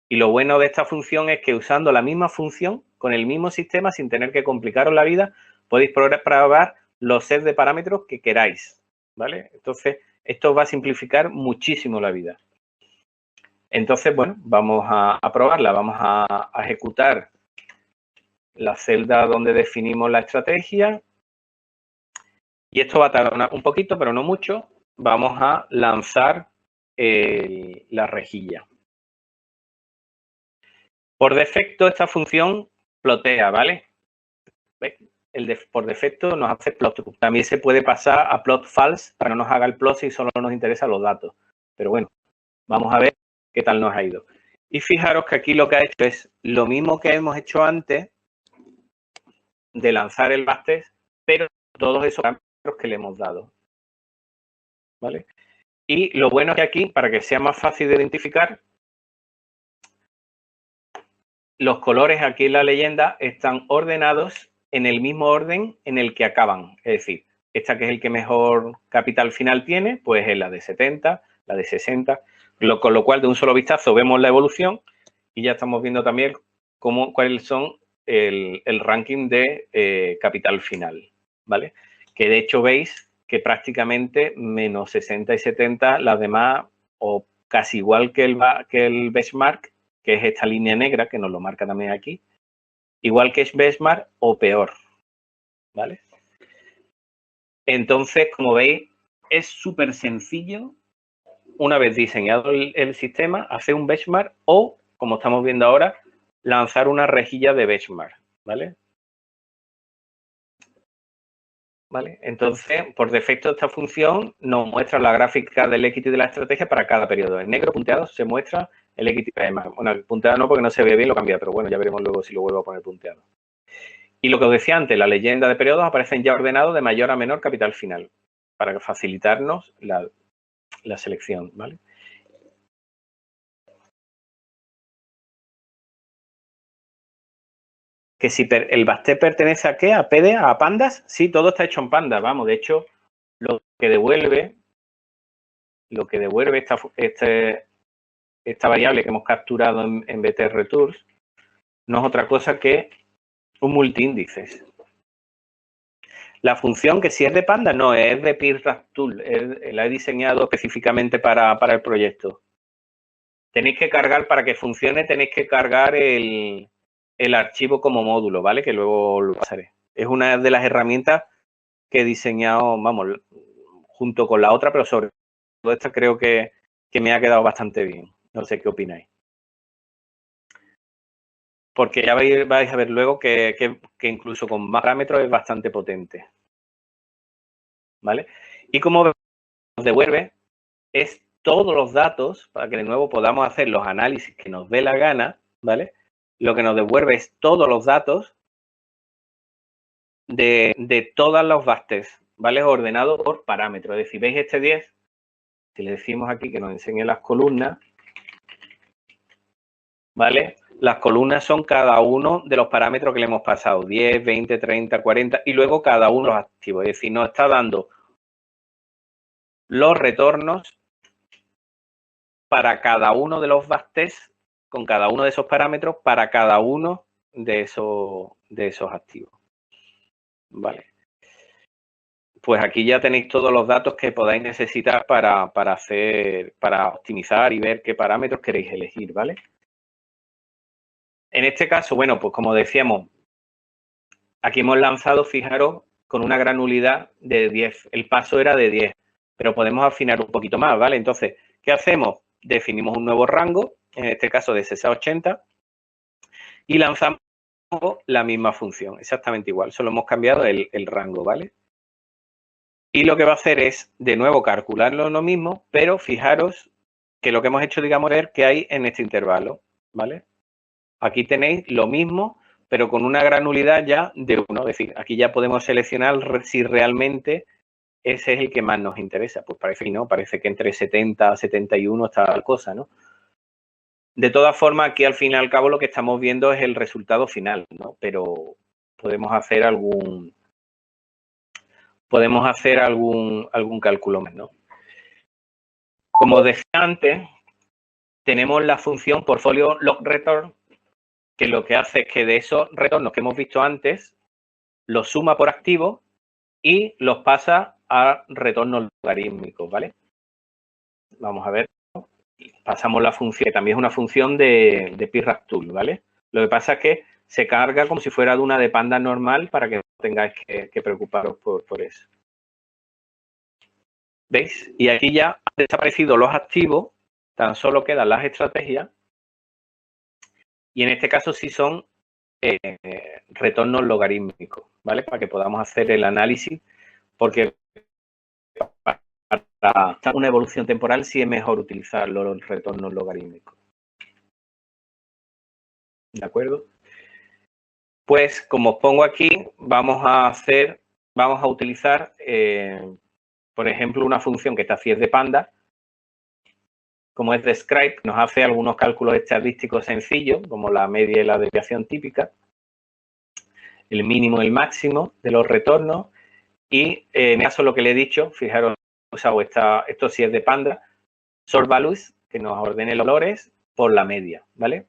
S1: Y lo bueno de esta función es que usando la misma función, con el mismo sistema, sin tener que complicaros la vida, podéis probar los sets de parámetros que queráis, ¿vale? Entonces, esto va a simplificar muchísimo la vida. Entonces, bueno, vamos a probarla. Vamos a ejecutar la celda donde definimos la estrategia. Y esto va a tardar un poquito, pero no mucho. Vamos a lanzar la rejilla. Por defecto, esta función plotea, ¿vale? Por defecto nos hace plot true. También se puede pasar a plot false para que no nos haga el plot si solo nos interesan los datos. Pero bueno, vamos a ver qué tal nos ha ido. Y fijaros que aquí lo que ha hecho es lo mismo que hemos hecho antes de lanzar el backtext, pero todos esos parámetros que le hemos dado, ¿vale? Y lo bueno es que aquí, para que sea más fácil de identificar, los colores aquí en la leyenda están ordenados en el mismo orden en el que acaban. Es decir, esta que es el que mejor capital final tiene, pues es la de 70, la de 60, con lo cual de un solo vistazo vemos la evolución y ya estamos viendo también cuáles son el ranking de capital final, ¿vale? Que de hecho veis que prácticamente menos 60 y 70, las demás, o casi igual que el benchmark, que es esta línea negra, que nos lo marca también aquí, igual que es benchmark o peor, ¿vale? Entonces, como veis, es súper sencillo, una vez diseñado el sistema, hacer un benchmark o, como estamos viendo ahora, lanzar una rejilla de benchmark, ¿vale? ¿Vale? Entonces, por defecto, esta función nos muestra la gráfica del equity de la estrategia para cada periodo. En negro punteado se muestra el equity. Bueno, el punteado no, porque no se ve bien, lo cambia, pero bueno, ya veremos luego si lo vuelvo a poner punteado. Y lo que os decía antes, la leyenda de periodos aparecen ya ordenados de mayor a menor capital final, para facilitarnos la selección, ¿vale? Que si el backtext pertenece a qué, a PD, a pandas, sí, todo está hecho en pandas, vamos, de hecho, lo que devuelve esta variable que hemos capturado en btReturns no es otra cosa que un multiíndices. La función, que si es de Panda, no, es de PyRapTool, la he diseñado específicamente para el proyecto. Tenéis que cargar, para que funcione, tenéis que cargar el archivo como módulo, ¿vale? Que luego lo pasaré. Es una de las herramientas que he diseñado, vamos, junto con la otra, pero sobre todo esta creo que me ha quedado bastante bien. No sé qué opináis. Porque ya vais a ver luego que incluso con más parámetros es bastante potente, ¿vale? Y como nos devuelve es todos los datos, para que de nuevo podamos hacer los análisis que nos dé la gana, ¿vale? Lo que nos devuelve es todos los datos de todas los backtests, ¿vale? Ordenado por parámetros. Es decir, veis este 10, si le decimos aquí que nos enseñe las columnas, ¿vale? Las columnas son cada uno de los parámetros que le hemos pasado, 10, 20, 30, 40, y luego cada uno los activos. Es decir, nos está dando los retornos para cada uno de los backtests, con cada uno de esos parámetros, para cada uno de esos activos. Vale. Pues aquí ya tenéis todos los datos que podáis necesitar para optimizar y ver qué parámetros queréis elegir, ¿vale? En este caso, bueno, pues como decíamos, aquí hemos lanzado, fijaros, con una granulidad de 10. El paso era de 10, pero podemos afinar un poquito más, ¿vale? Entonces, ¿qué hacemos? Definimos un nuevo rango, en este caso de 60 a 80, y lanzamos la misma función, exactamente igual, solo hemos cambiado el rango, ¿vale? Y lo que va a hacer es, de nuevo, calcularlo lo mismo, pero fijaros que lo que hemos hecho, digamos, es que hay en este intervalo, ¿vale? Aquí tenéis lo mismo, pero con una granulidad ya de 1. Es decir, aquí ya podemos seleccionar si realmente ese es el que más nos interesa. Pues parece que no, parece que entre 70 y 71 está la cosa, ¿no? De todas formas, aquí al fin y al cabo lo que estamos viendo es el resultado final, ¿no? Pero podemos hacer algún cálculo más, ¿no? Como decía antes, tenemos la función portfolio log return, que lo que hace es que de esos retornos que hemos visto antes, los suma por activo y los pasa a retornos logarítmicos, ¿vale? Vamos a ver. Pasamos la función, que también es una función de PyRapTool, ¿vale? Lo que pasa es que se carga como si fuera de una de Panda normal para que no tengáis que preocuparos por eso. ¿Veis? Y aquí ya han desaparecido los activos, tan solo quedan las estrategias. Y en este caso sí son retornos logarítmicos, ¿vale? Para que podamos hacer el análisis, porque para una evolución temporal sí es mejor utilizar los retornos logarítmicos. ¿De acuerdo? Pues como os pongo aquí, vamos a utilizar, por ejemplo, una función que está de Panda, como es describe, nos hace algunos cálculos estadísticos sencillos, como la media y la desviación típica, el mínimo y el máximo de los retornos, y en caso lo que le he dicho, fijaros, he usado esto sí es de Panda, sort values, que nos ordene los valores por la media, ¿vale?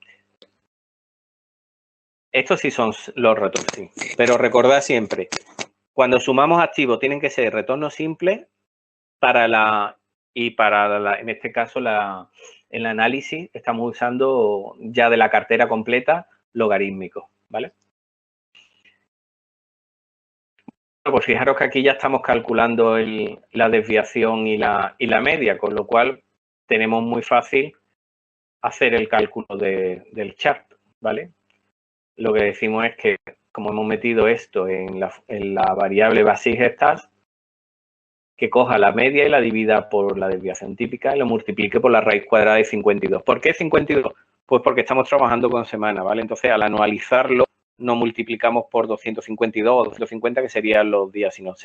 S1: Estos sí son los retornos, sí. Pero recordad siempre, cuando sumamos activos tienen que ser retornos simples en este caso, el análisis estamos usando ya de la cartera completa logarítmico, ¿vale? Pues fijaros que aquí ya estamos calculando la desviación y la media, con lo cual tenemos muy fácil hacer el cálculo del chart, ¿vale? Lo que decimos es que, como hemos metido esto en la variable basic stats, que coja la media y la divida por la desviación típica y lo multiplique por la raíz cuadrada de 52. ¿Por qué 52? Pues porque estamos trabajando con semana, ¿vale? Entonces, al anualizarlo, no multiplicamos por 252 o 250, que serían los días, sino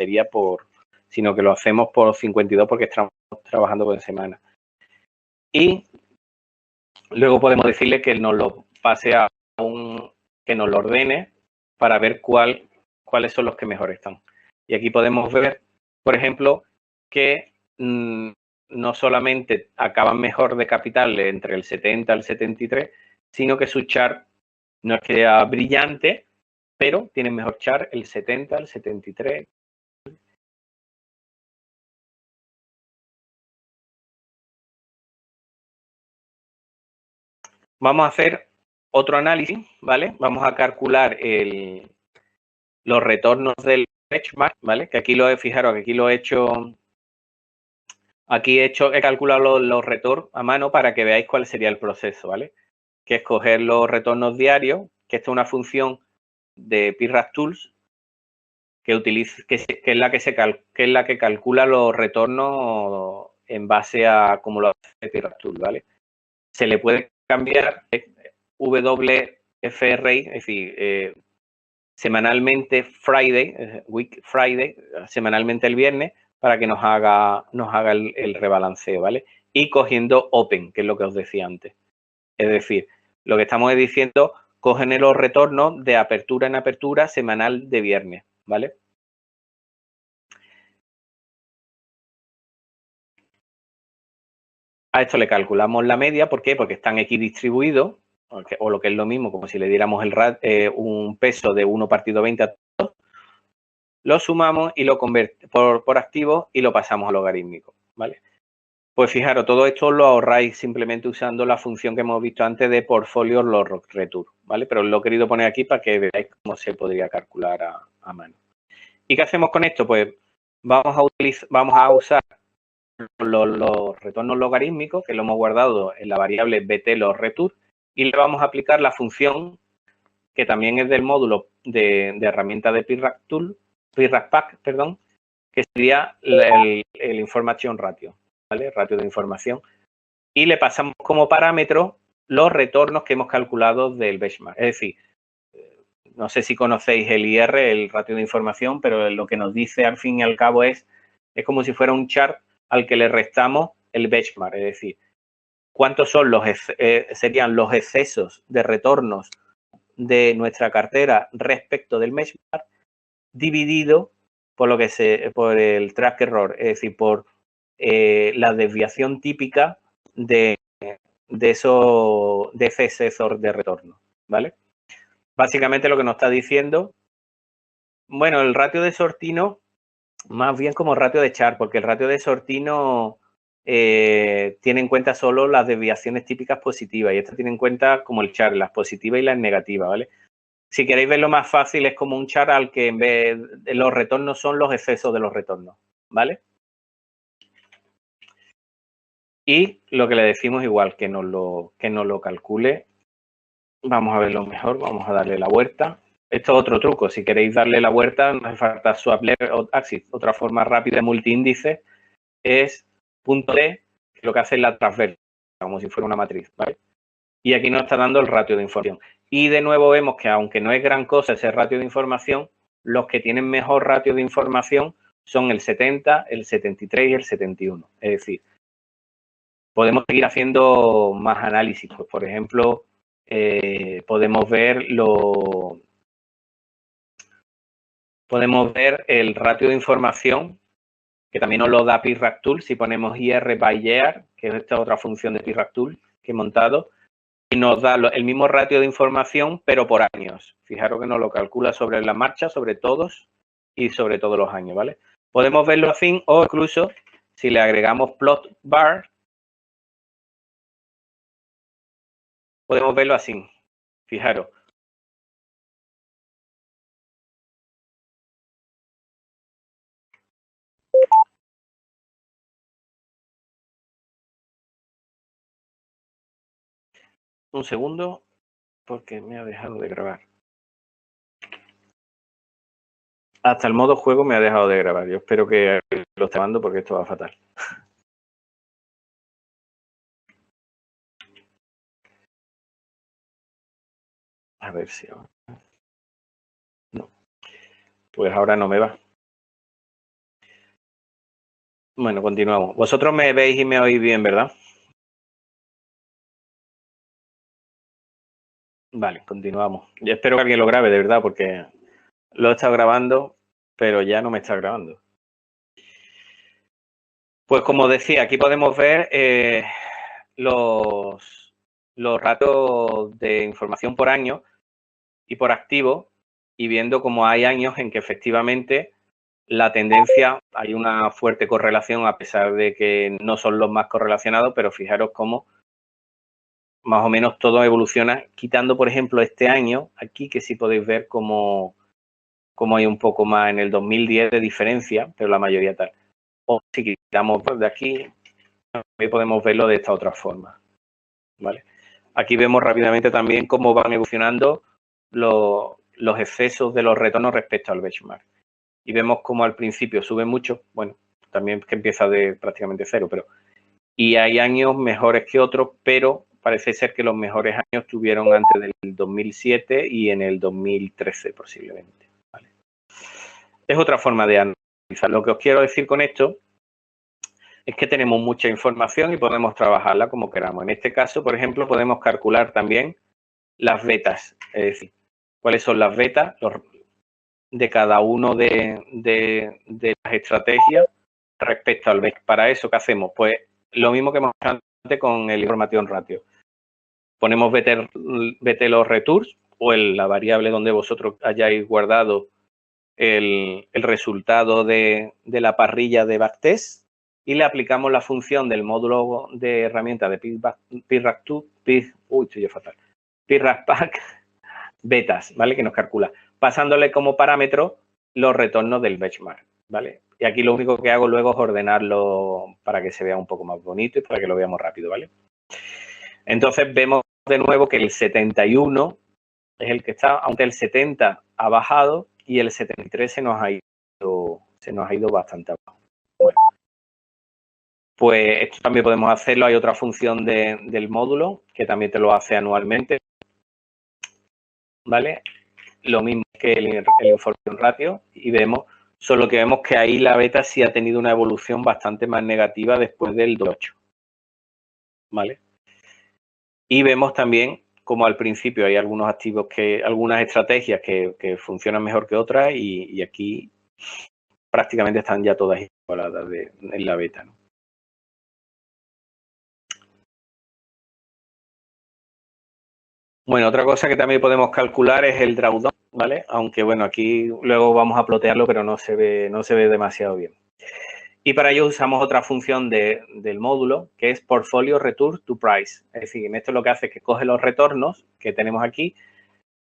S1: que lo hacemos por 52 porque estamos trabajando con semana. Y luego podemos decirle que nos lo pase que nos lo ordene para ver cuáles son los que mejor están. Y aquí podemos ver, por ejemplo, que no solamente acaban mejor de capital entre el 70 y el 73, sino que su chart no es que sea brillante, pero tiene mejor chart el 70, el 73. Vamos a hacer otro análisis, ¿vale? Vamos a calcular los retornos del benchmark, ¿vale? Que aquí fijaros que aquí lo he hecho. Aquí he calculado los retornos a mano para que veáis cuál sería el proceso, ¿vale? Que es coger los retornos diarios, que esta es una función de PyRapTools que es la que calcula los retornos en base a cómo lo hace PyRapTools, ¿vale? Se le puede cambiar WFRI, es decir, semanalmente Week Friday, semanalmente el viernes, para que nos haga el rebalanceo, ¿vale? Y cogiendo Open, que es lo que os decía antes. Es decir, lo que estamos diciendo, cogen los retornos de apertura en apertura semanal de viernes, ¿vale? A esto le calculamos la media. ¿Por qué? Porque están equidistribuidos, o lo que es lo mismo, como si le diéramos un peso de 1 partido 20 a todos, lo sumamos y lo convertimos por activo y lo pasamos a logarítmico, ¿vale? Pues fijaros, todo esto lo ahorráis simplemente usando la función que hemos visto antes de portfolio log_return, ¿vale? Pero lo he querido poner aquí para que veáis cómo se podría calcular a mano. ¿Y qué hacemos con esto? Pues vamos a usar los retornos logarítmicos que lo hemos guardado en la variable bt_log_return y le vamos a aplicar la función que también es del módulo de herramienta de PyRackPack, perdón, que sería el information ratio, ¿vale? Ratio de información. Y le pasamos como parámetro los retornos que hemos calculado del benchmark. Es decir, no sé si conocéis el IR, el ratio de información, pero lo que nos dice al fin y al cabo es como si fuera un chart al que le restamos el benchmark. Es decir, cuántos son serían los excesos de retornos de nuestra cartera respecto del benchmark dividido por por el track error, es decir, por la desviación típica de ese exceso de retorno, ¿vale? Básicamente lo que nos está diciendo, bueno, el ratio de Sortino, más bien como ratio de Char, porque el ratio de Sortino tiene en cuenta solo las desviaciones típicas positivas y esta tiene en cuenta como el Char, las positivas y las negativas, ¿vale? Si queréis verlo más fácil, es como un char al que en vez de los retornos son los excesos de los retornos, ¿vale? Y lo que le decimos igual, que nos lo calcule. Vamos a verlo mejor, vamos a darle la vuelta. Esto es otro truco, si queréis darle la vuelta, no hace falta swap left o axis. Otra forma rápida de multiíndice es .d, que lo que hace es la transversa, como si fuera una matriz, ¿vale? Y aquí nos está dando el ratio de información. Y de nuevo vemos que aunque no es gran cosa ese ratio de información, los que tienen mejor ratio de información son el 70, el 73 y el 71. Es decir, podemos seguir haciendo más análisis. Pues, por ejemplo, podemos ver el ratio de información, que también nos lo da PyRackTool. Si ponemos IR by year, que es esta otra función de PyRackTool que he montado, y nos da el mismo ratio de información, pero por años. Fijaros que nos lo calcula sobre la marcha, sobre todos y sobre todos los años, ¿vale? Podemos verlo así o incluso si le agregamos plot bar, podemos verlo así. Fijaros. Un segundo, porque me ha dejado de grabar. Hasta el modo juego me ha dejado de grabar. Yo espero que lo esté grabando porque esto va fatal. A ver si ahora. No. Pues ahora no me va. Bueno, continuamos. Vosotros me veis y me oís bien, ¿verdad? Vale, continuamos. Yo espero que alguien lo grabe, de verdad, porque lo he estado grabando, pero ya no me está grabando. Pues como decía, aquí podemos ver los ratios de información por año y por activo, y viendo cómo hay años en que efectivamente la tendencia, hay una fuerte correlación, a pesar de que no son los más correlacionados, pero fijaros cómo más o menos todo evoluciona, quitando, por ejemplo, este año, aquí que sí podéis ver cómo hay un poco más en el 2010 de diferencia, pero la mayoría tal. O si quitamos de aquí, también podemos verlo de esta otra forma, ¿vale? Aquí vemos rápidamente también cómo van evolucionando los excesos de los retornos respecto al benchmark. Y vemos cómo al principio sube mucho, bueno, también que empieza de prácticamente cero, pero y hay años mejores que otros, pero parece ser que los mejores años tuvieron antes del 2007 y en el 2013 posiblemente, ¿vale? Es otra forma de analizar. Lo que os quiero decir con esto es que tenemos mucha información y podemos trabajarla como queramos. En este caso, por ejemplo, podemos calcular también las betas, es decir, cuáles son las betas de cada uno de las estrategias respecto al BEC. Para eso, ¿qué hacemos? Pues lo mismo que hemos hecho antes con el information ratio. Ponemos vt los returns o la variable donde vosotros hayáis guardado el resultado de la parrilla de backtest y le aplicamos la función del módulo de herramienta de PIRRASPAC betas, ¿vale? Que nos calcula, pasándole como parámetro los retornos del benchmark, ¿vale? Y aquí lo único que hago luego es ordenarlo para que se vea un poco más bonito y para que lo veamos rápido, ¿vale? Entonces vemos de nuevo que el 71 es el que está, aunque el 70 ha bajado y el 73 se nos ha ido bastante abajo. Bueno, pues esto también podemos hacerlo. Hay otra función del módulo que también te lo hace anualmente, ¿vale? Lo mismo que el information ratio y vemos, solo que vemos que ahí la beta sí ha tenido una evolución bastante más negativa después del 2.8, ¿vale? Y vemos también como al principio hay algunos activos algunas estrategias que funcionan mejor que otras y aquí prácticamente están ya todas igualadas en la beta, ¿no? Bueno, otra cosa que también podemos calcular es el drawdown, ¿vale? Aunque bueno, aquí luego vamos a plotearlo, pero no se ve demasiado bien. Y para ello usamos otra función del módulo, que es Portfolio Return to Price. Es decir, esto lo que hace es que coge los retornos que tenemos aquí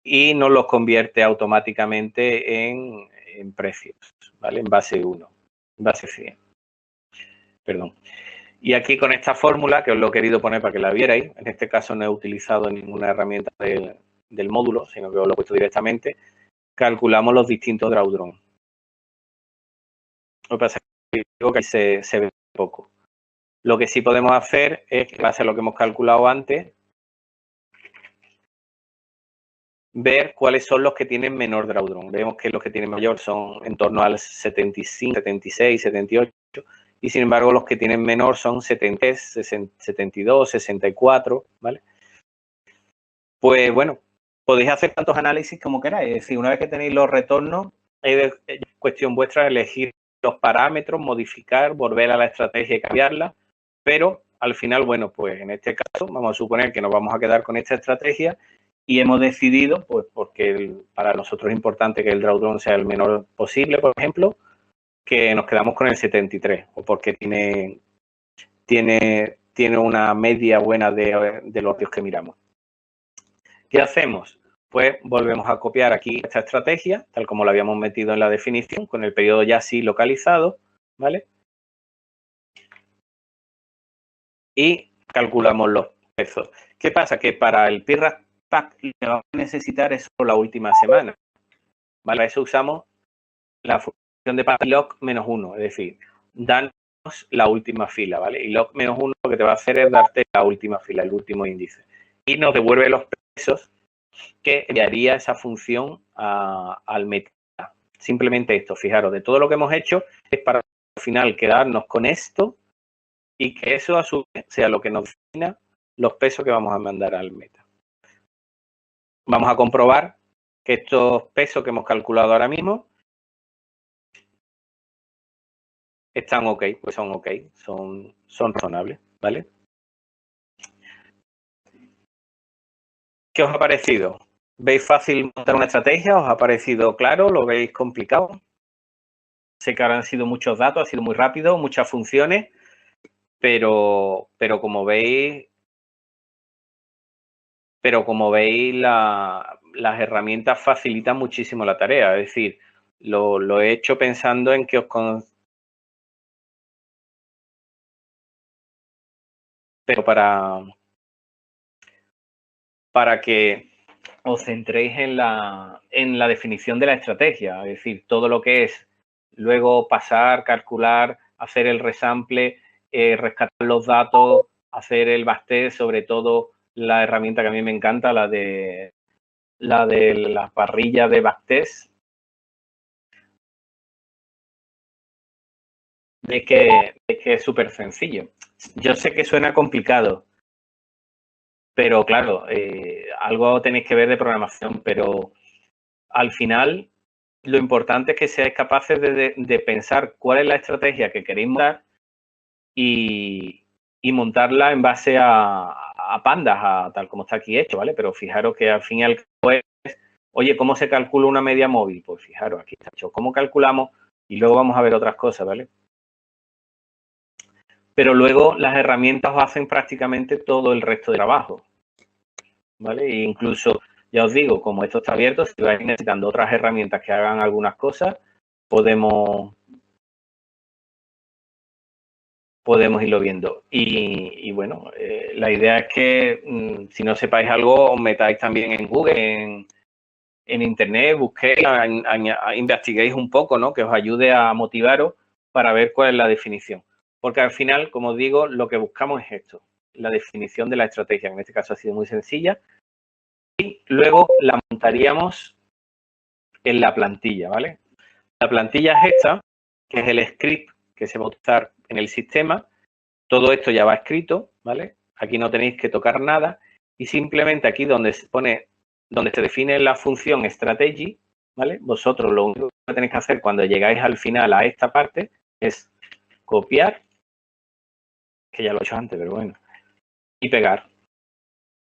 S1: y nos los convierte automáticamente en precios, ¿vale? En base 1, base 100. Perdón. Y aquí con esta fórmula, que os lo he querido poner para que la vierais, en este caso no he utilizado ninguna herramienta del módulo, sino que os lo he puesto directamente, calculamos los distintos drawdown. Lo que pasa es que se ve poco. Lo que sí podemos hacer es, en base a lo que hemos calculado antes, ver cuáles son los que tienen menor drawdown. Vemos que los que tienen mayor son en torno al 75, 76, 78 y sin embargo los que tienen menor son 73, 72, 64, ¿vale? Pues bueno, podéis hacer tantos análisis como queráis. Es decir, una vez que tenéis los retornos, es cuestión vuestra elegir los parámetros, modificar, volver a la estrategia y cambiarla, pero al final, bueno, pues en este caso vamos a suponer que nos vamos a quedar con esta estrategia y hemos decidido, pues porque para nosotros es importante que el drawdown sea el menor posible, por ejemplo, que nos quedamos con el 73 o porque tiene una media buena de los que miramos. ¿Qué hacemos? Pues volvemos a copiar aquí esta estrategia, tal como la habíamos metido en la definición, con el periodo ya así localizado, ¿vale? Y calculamos los pesos. ¿Qué pasa? Que para el PIRRASPAC lo que vamos a necesitar es solo la última semana, ¿vale? Para eso usamos la función de log menos 1, es decir, danos la última fila, ¿vale? Y log menos 1 lo que te va a hacer es darte la última fila, el último índice. Y nos devuelve los pesos que enviaría esa función al meta. Simplemente esto, fijaros, de todo lo que hemos hecho es para al final quedarnos con esto y que eso a su vez sea lo que nos defina los pesos que vamos a mandar al meta. Vamos a comprobar que estos pesos que hemos calculado ahora mismo están ok, pues son ok, son razonables, ¿vale? ¿Qué os ha parecido? ¿Veis fácil montar una estrategia? ¿Os ha parecido claro? ¿Lo veis complicado? Sé que ahora han sido muchos datos, ha sido muy rápido, muchas funciones, pero como veis, las herramientas facilitan muchísimo la tarea. Es decir, lo he hecho pensando en que pero para que os centréis en la definición de la estrategia, es decir, todo lo que es luego pasar, calcular, hacer el resample, rescatar los datos, hacer el backtest, sobre todo la herramienta que a mí me encanta, la de la parrilla de backtest, es que es súper sencillo. Yo sé que suena complicado, pero claro, algo tenéis que ver de programación, pero al final lo importante es que seáis capaces de pensar cuál es la estrategia que queréis dar y y montarla en base a pandas, a tal como está aquí hecho, ¿vale? Pero fijaros que al fin y al cabo es, oye, ¿cómo se calcula una media móvil? Pues fijaros, aquí está hecho. ¿Cómo calculamos? Y luego vamos a ver otras cosas, ¿vale? Pero luego las herramientas hacen prácticamente todo el resto de trabajo, ¿vale? E incluso, ya os digo, como esto está abierto, si vais necesitando otras herramientas que hagan algunas cosas, podemos irlo viendo. Y bueno, la idea es que si no sepáis algo, os metáis también en Google, en Internet, busquéis, investiguéis un poco, ¿no? Que os ayude a motivaros para ver cuál es la definición. Porque al final, como os digo, lo que buscamos es esto, la definición de la estrategia. En este caso ha sido muy sencilla. Y luego la montaríamos en la plantilla, ¿vale? La plantilla es esta, que es el script que se va a usar en el sistema. Todo esto ya va escrito, ¿vale? Aquí no tenéis que tocar nada y simplemente aquí donde se define la función strategy, ¿vale? Vosotros lo único que tenéis que hacer cuando llegáis al final a esta parte es copiar, que ya lo he hecho antes, pero bueno, y pegar,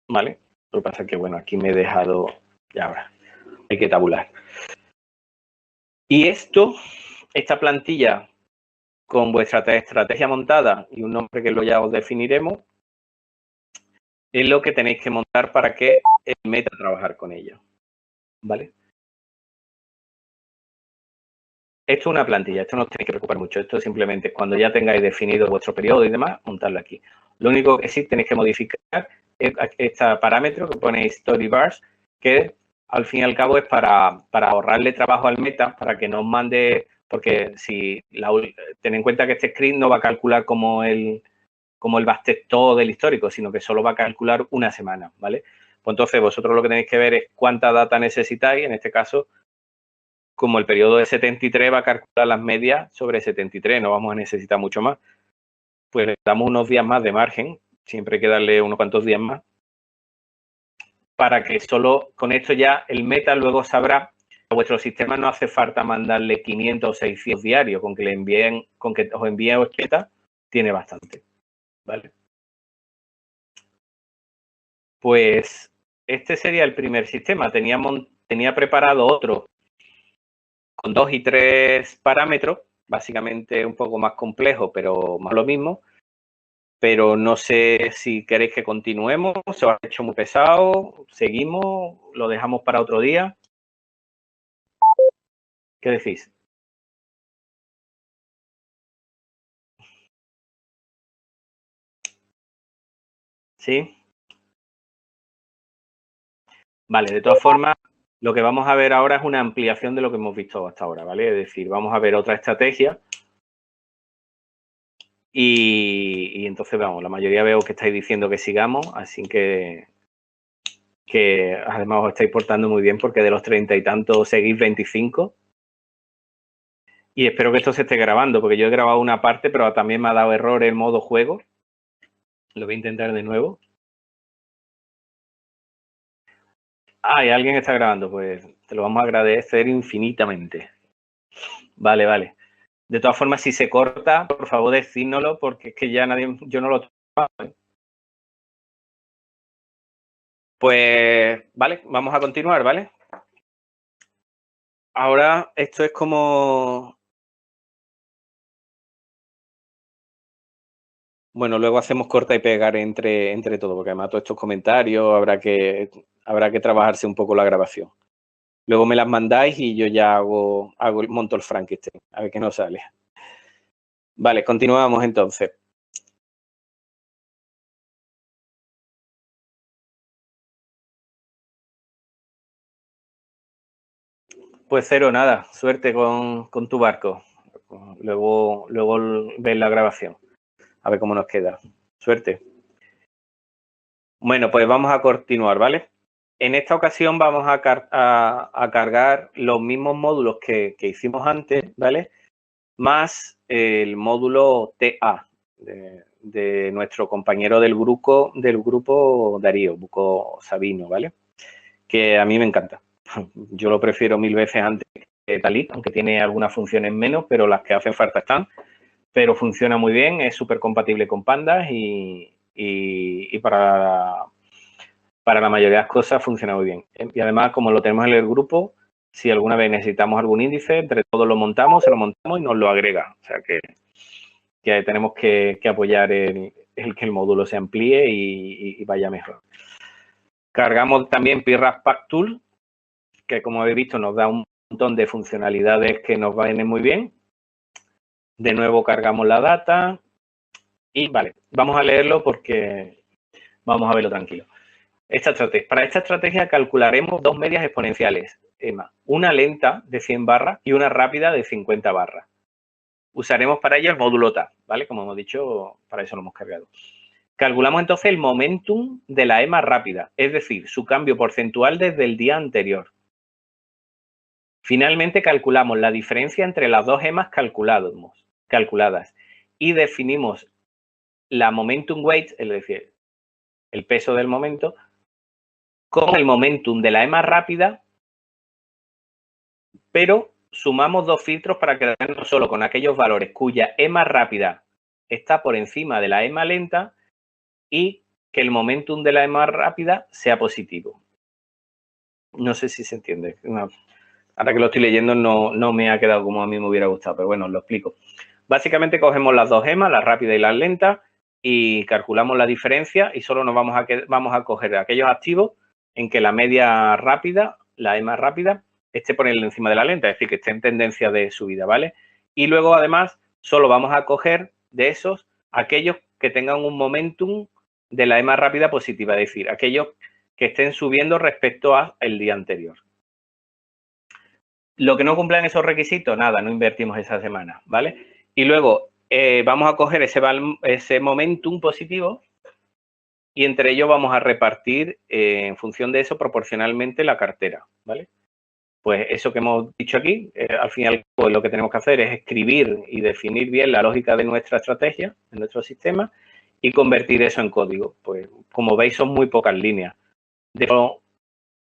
S1: ¿vale? Lo que pasa es que, bueno, aquí me he dejado, ya ahora, hay que tabular. Y esta plantilla con vuestra estrategia montada y un nombre que luego ya os definiremos, es lo que tenéis que montar para que el meta trabajar con ello, ¿vale? Esto es una plantilla, esto no os tenéis que preocupar mucho, esto simplemente es cuando ya tengáis definido vuestro periodo y demás, montarlo aquí. Lo único que sí tenéis que modificar es este parámetro que pone story bars, que al fin y al cabo es para ahorrarle trabajo al meta, para que no os mande, porque si ten en cuenta que este script no va a calcular como el backtest todo del histórico, sino que solo va a calcular una semana, ¿vale? Pues entonces vosotros lo que tenéis que ver es cuánta data necesitáis, en este caso, como el periodo de 73 va a calcular las medias sobre 73, no vamos a necesitar mucho más, pues le damos unos días más de margen, siempre hay que darle unos cuantos días más, para que solo con esto ya el meta luego sabrá a vuestro sistema no hace falta mandarle 500 o 600 diarios, con que os envíen 80 tiene bastante, ¿vale? Pues este sería el primer sistema. Tenía preparado otro con 2 y 3 parámetros, básicamente un poco más complejo, pero más lo mismo. Pero no sé si queréis que continuemos, se os ha hecho muy pesado, seguimos, lo dejamos para otro día. ¿Qué decís? ¿Sí? Vale, de todas formas, lo que vamos a ver ahora es una ampliación de lo que hemos visto hasta ahora, ¿vale? Es decir, vamos a ver otra estrategia y entonces, vamos, la mayoría veo que estáis diciendo que sigamos, así que además os estáis portando muy bien porque de los 30 y tantos seguís 25. Y espero que esto se esté grabando, porque yo he grabado una parte, pero también me ha dado error el modo juego. Lo voy a intentar de nuevo. Ah, y alguien está grabando, pues te lo vamos a agradecer infinitamente. Vale, vale. De todas formas, si se corta, por favor decídnoslo, porque es que ya yo no lo tengo. Pues, vale, vamos a continuar, ¿vale? Ahora, esto es como... Bueno, luego hacemos corta y pegar entre todo, porque además todos estos comentarios habrá que trabajarse un poco la grabación. Luego me las mandáis y yo ya monto el Frankenstein, a ver qué nos sale. Vale, continuamos entonces. Pues cero, nada, suerte con tu barco. Luego ves la grabación, a ver cómo nos queda. Suerte. Bueno, pues vamos a continuar, ¿vale? En esta ocasión vamos a cargar los mismos módulos que hicimos antes, ¿vale? Más el módulo TA de nuestro compañero del grupo Darío, Buco Sabino, ¿vale? Que a mí me encanta. Yo lo prefiero 1000 veces antes que Talit, aunque tiene algunas funciones menos, pero las que hacen falta están. pero funciona muy bien, es súper compatible con Pandas y para la mayoría de las cosas funciona muy bien. Y además, como lo tenemos en el grupo, si alguna vez necesitamos algún índice, entre todos lo montamos, se lo montamos y nos lo agrega. O sea que tenemos que apoyar el que el módulo se amplíe y vaya mejor. Cargamos también PyRap Pack Tool, que como habéis visto nos da un montón de funcionalidades que nos vienen muy bien. De nuevo cargamos la data y vale, vamos a leerlo porque vamos a verlo tranquilo. Para esta estrategia calcularemos dos medias exponenciales, EMA, una lenta de 100 barras y una rápida de 50 barras. Usaremos para ello el módulo TAP, ¿vale? Como hemos dicho, para eso lo hemos cargado. Calculamos entonces el momentum de la EMA rápida, es decir, su cambio porcentual desde el día anterior. Finalmente calculamos la diferencia entre las dos EMAs calculadas y definimos la momentum weight, es decir, el peso del momento, con el momentum de la EMA rápida, pero sumamos dos filtros para quedarnos solo con aquellos valores cuya EMA rápida está por encima de la EMA lenta y que el momentum de la EMA rápida sea positivo. No sé si se entiende. No, ahora que lo estoy leyendo no me ha quedado como a mí me hubiera gustado, pero bueno, os lo explico. Básicamente cogemos las dos EMA, la rápida y la lenta, y calculamos la diferencia y solo nos vamos a coger aquellos activos en que la media rápida, la EMA rápida, esté por encima de la lenta, es decir, que esté en tendencia de subida, ¿vale? Y luego, además, solo vamos a coger de esos aquellos que tengan un momentum de la EMA rápida positiva, es decir, aquellos que estén subiendo respecto al día anterior. Lo que no cumplan esos requisitos, nada, no invertimos esa semana, ¿vale? Y luego vamos a coger ese momentum positivo y entre ellos vamos a repartir en función de eso proporcionalmente la cartera, ¿vale? Pues eso que hemos dicho aquí, al final pues lo que tenemos que hacer es escribir y definir bien la lógica de nuestra estrategia, de nuestro sistema y convertir eso en código. Pues como veis son muy pocas líneas.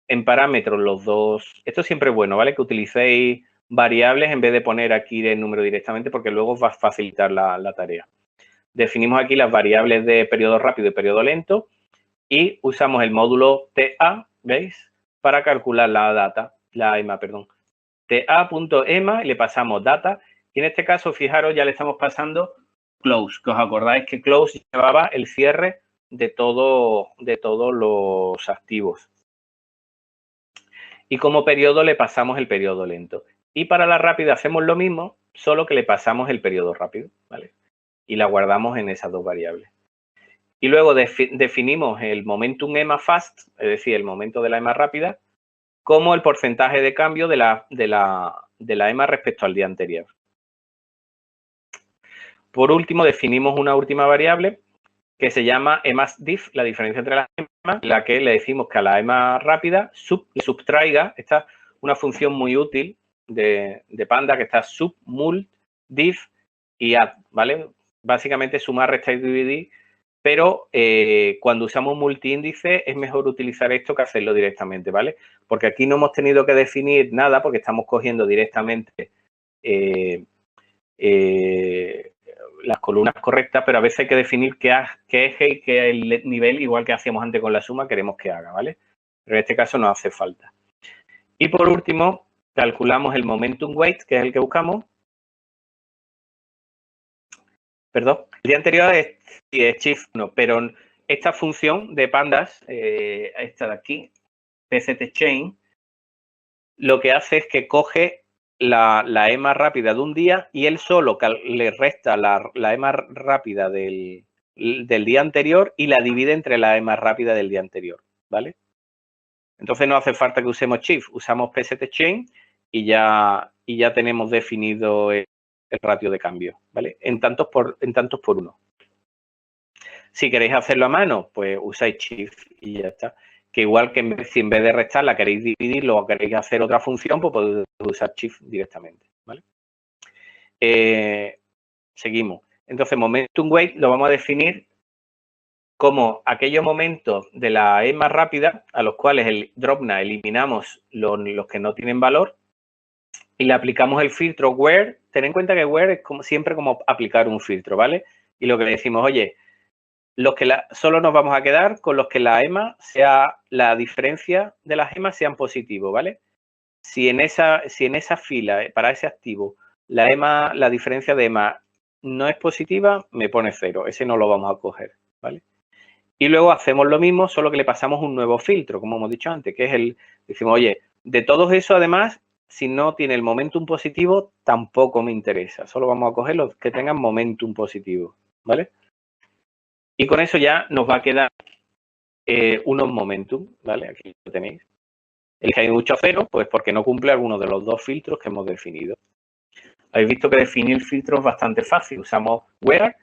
S1: En parámetros los dos, esto siempre es bueno, ¿vale? Que utilicéis variables en vez de poner aquí el número directamente porque luego os va a facilitar la tarea. Definimos aquí las variables de periodo rápido y periodo lento y usamos el módulo TA, ¿veis? Para calcular la EMA, perdón. TA.EMA y le pasamos data y en este caso, fijaros, ya le estamos pasando close, que os acordáis que close llevaba el cierre de todos los activos. Y como periodo le pasamos el periodo lento. Y para la rápida hacemos lo mismo, solo que le pasamos el periodo rápido, ¿vale? Y la guardamos en esas dos variables. Y luego definimos el momentum EMA fast, es decir, el momento de la EMA rápida, como el porcentaje de cambio de la EMA respecto al día anterior. Por último, definimos una última variable que se llama EMASDIF, la diferencia entre las EMA, en la que le decimos que a la EMA rápida le subtraiga, esta es una función muy útil de Panda, que está sub, mult, diff y add, ¿vale? Básicamente sumar, restar y dividir, pero cuando usamos multiíndice es mejor utilizar esto que hacerlo directamente, ¿vale? Porque aquí no hemos tenido que definir nada porque estamos cogiendo directamente las columnas correctas, pero a veces hay que definir qué eje y qué nivel, igual que hacíamos antes con la suma, queremos que haga, ¿vale? Pero en este caso no hace falta. Y por último, calculamos el momentum weight, que es el que buscamos. Perdón, el día anterior es shift 1, pero esta función de pandas, esta de aquí, PCT chain, lo que hace es que coge la EMA rápida de un día y él solo le resta la EMA rápida del día anterior y la divide entre la EMA rápida del día anterior, ¿vale? Entonces no hace falta que usemos shift, usamos PCT chain y ya tenemos definido el ratio de cambio, ¿vale? En tantos por uno. Si queréis hacerlo a mano, pues usáis shift y ya está. Que igual que si en vez de restar la queréis dividirlo o queréis hacer otra función, pues podéis usar shift directamente, ¿vale? Seguimos. Entonces, momentum weight lo vamos a definir como aquellos momentos de la EMA rápida a los cuales el dropna eliminamos los que no tienen valor y le aplicamos el filtro where. Ten en cuenta que where es siempre como aplicar un filtro, ¿vale? Y lo que le decimos, oye, solo nos vamos a quedar con los que la diferencia de las EMA sean positivos, ¿vale? Si en esa fila, para ese activo, la diferencia de EMA no es positiva, me pone 0. Ese no lo vamos a coger, ¿vale? Y luego hacemos lo mismo, solo que le pasamos un nuevo filtro, como hemos dicho antes, que es decimos, oye, de todos esos, además, si no tiene el momentum positivo, tampoco me interesa. Solo vamos a coger los que tengan momentum positivo, ¿vale? Y con eso ya nos va a quedar unos momentum, ¿vale? Aquí lo tenéis. El que hay mucho 0, pues porque no cumple alguno de los dos filtros que hemos definido. Habéis visto que definir filtros es bastante fácil. Usamos where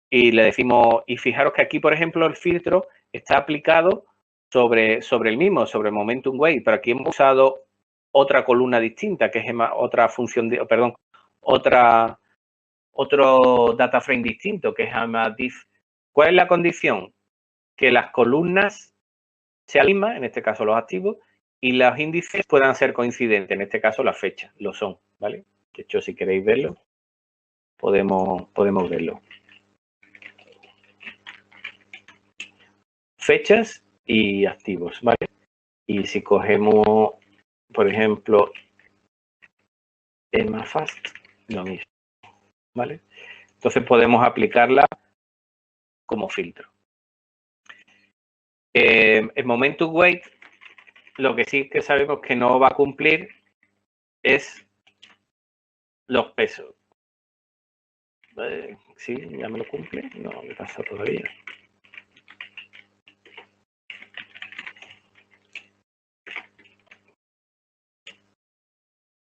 S1: y le decimos, y fijaros que aquí, por ejemplo, el filtro está aplicado sobre el mismo, sobre el momentum weight, pero aquí hemos usado otra columna distinta, que es otra función, otro data frame distinto, que es diff. ¿Cuál es la condición? Que las columnas sean mismas, en este caso los activos, y los índices puedan ser coincidentes, en este caso las fechas, lo son, ¿vale? De hecho, si queréis verlo, podemos verlo. Fechas y activos, ¿vale? Y si cogemos, por ejemplo, EMAFAST, lo mismo, ¿vale? Entonces podemos aplicarla como filtro. El momentum weight, lo que sí que sabemos que no va a cumplir es los pesos. Sí, ya me lo cumple. No, me pasa todavía.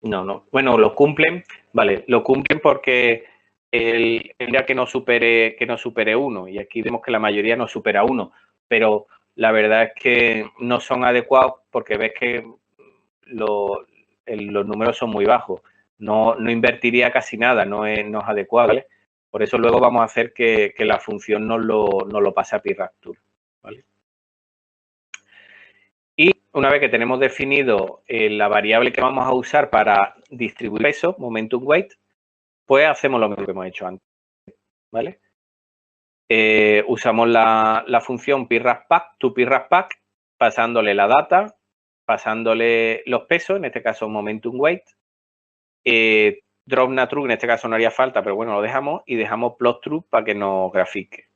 S1: No. Bueno, lo cumplen, vale, lo cumplen porque el día que no supere 1, y aquí vemos que la mayoría no supera 1, pero la verdad es que no son adecuados porque ves que los números son muy bajos. No invertiría casi nada, no es adecuado, ¿vale? Por eso luego vamos a hacer que la función nos lo pase a PyRaptor, ¿vale? Y una vez que tenemos definido la variable que vamos a usar para distribuir peso, momentum weight, pues hacemos lo mismo que hemos hecho antes, ¿vale? Usamos la función PyRapPack, toPyRapPack, pasándole la data, pasándole los pesos, en este caso momentum weight, drop true, en este caso no haría falta, pero bueno, lo dejamos, y dejamos plot true para que nos grafique,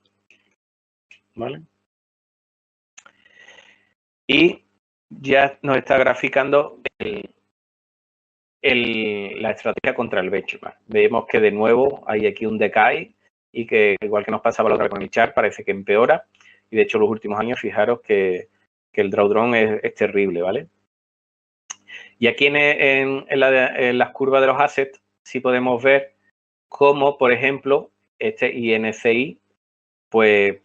S1: ¿vale? Y ya nos está graficando la estrategia contra el benchmark. Vemos que de nuevo hay aquí un decay y que igual que nos pasaba la otra vez con el chart, parece que empeora. Y de hecho los últimos años, fijaros que el drawdown es terrible, ¿vale? Y aquí en las curvas de los assets sí podemos ver cómo, por ejemplo, este INCI, pues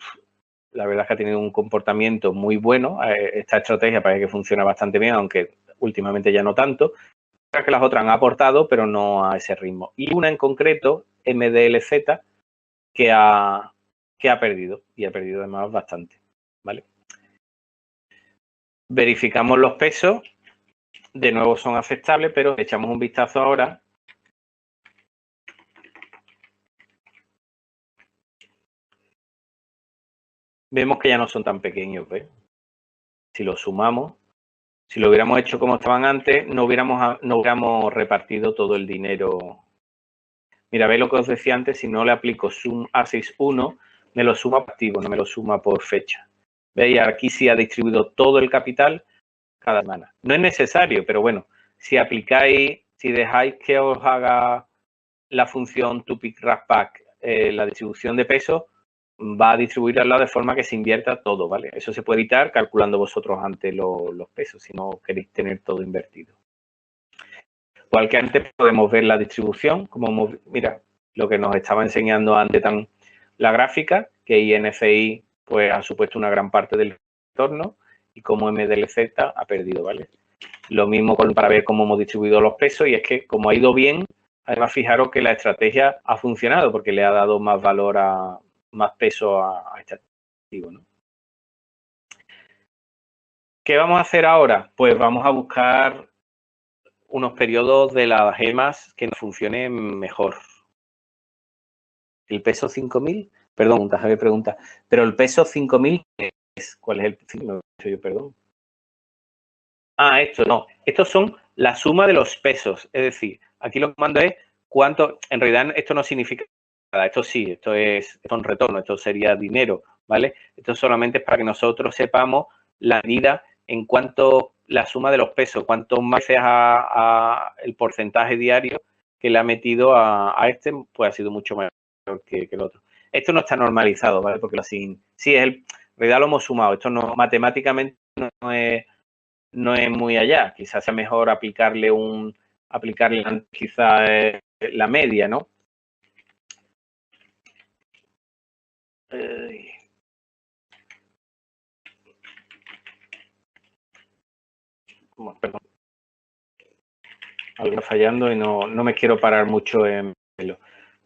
S1: la verdad es que ha tenido un comportamiento muy bueno. Esta estrategia parece que funciona bastante bien, aunque últimamente ya no tanto. Que las otras han aportado, pero no a ese ritmo. Y una en concreto, MDLZ, que ha perdido, y ha perdido además bastante, ¿vale? Verificamos los pesos, de nuevo son aceptables, pero echamos un vistazo ahora. Vemos que ya no son tan pequeños, ¿ves? Si los sumamos, si lo hubiéramos hecho como estaban antes, no hubiéramos repartido todo el dinero. Mira, veis lo que os decía antes, si no le aplico sum A61, me lo suma por activo, no me lo suma por fecha. ¿Veis? Aquí sí ha distribuido todo el capital cada semana. No es necesario, pero bueno, si aplicáis, si dejáis que os haga la función toPyRapPack, la distribución de peso, va a distribuirla de forma que se invierta todo, ¿vale? Eso se puede evitar calculando vosotros antes los pesos, si no queréis tener todo invertido. Igual que antes podemos ver la distribución, como mira, lo que nos estaba enseñando antes la gráfica, que INCI pues ha supuesto una gran parte del retorno y como MDLZ ha perdido, ¿vale? Lo mismo para ver cómo hemos distribuido los pesos, y es que como ha ido bien, además fijaros que la estrategia ha funcionado porque le ha dado más valor más peso a este activo, ¿no? ¿Qué vamos a hacer ahora? Pues vamos a buscar unos periodos de las gemas que nos funcionen mejor. El peso 5000, perdón, Javier pregunta, pero el peso 5000, ¿cuál es el? Sí, no he dicho yo, perdón. Ah, esto no. Estos son la suma de los pesos. Es decir, aquí lo que mando es cuánto. En realidad, esto no significa nada. Esto sí, esto es un retorno. Esto sería dinero, ¿vale? Esto solamente es para que nosotros sepamos la medida en cuanto la suma de los pesos, cuánto más sea el porcentaje diario que le ha metido a este, pues ha sido mucho mayor que el otro. Esto no está normalizado, ¿vale? Porque sí, en realidad lo hemos sumado. Esto no, matemáticamente no es muy allá. Quizás sea mejor aplicarle quizás la media, ¿no? Perdón. Algo fallando y no me quiero parar mucho en verlo.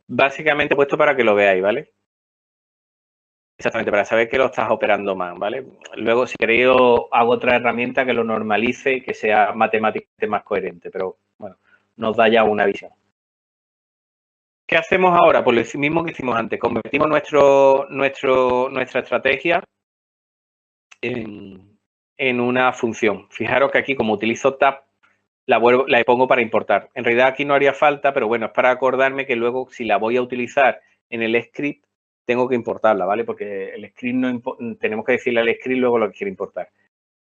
S1: Básicamente he puesto para que lo veáis, ¿vale? Exactamente, para saber que lo estás operando más, ¿vale? Luego, si queréis, hago otra herramienta que lo normalice y que sea matemáticamente más coherente, pero bueno, nos da ya una visión. ¿Qué hacemos ahora? Pues lo mismo que hicimos antes, convertimos nuestra estrategia en una función. Fijaros que aquí, como utilizo tab, la pongo para importar. En realidad aquí no haría falta, pero bueno, es para acordarme que luego si la voy a utilizar en el script, tengo que importarla, ¿vale? Porque el script tenemos que decirle al script luego lo que quiere importar.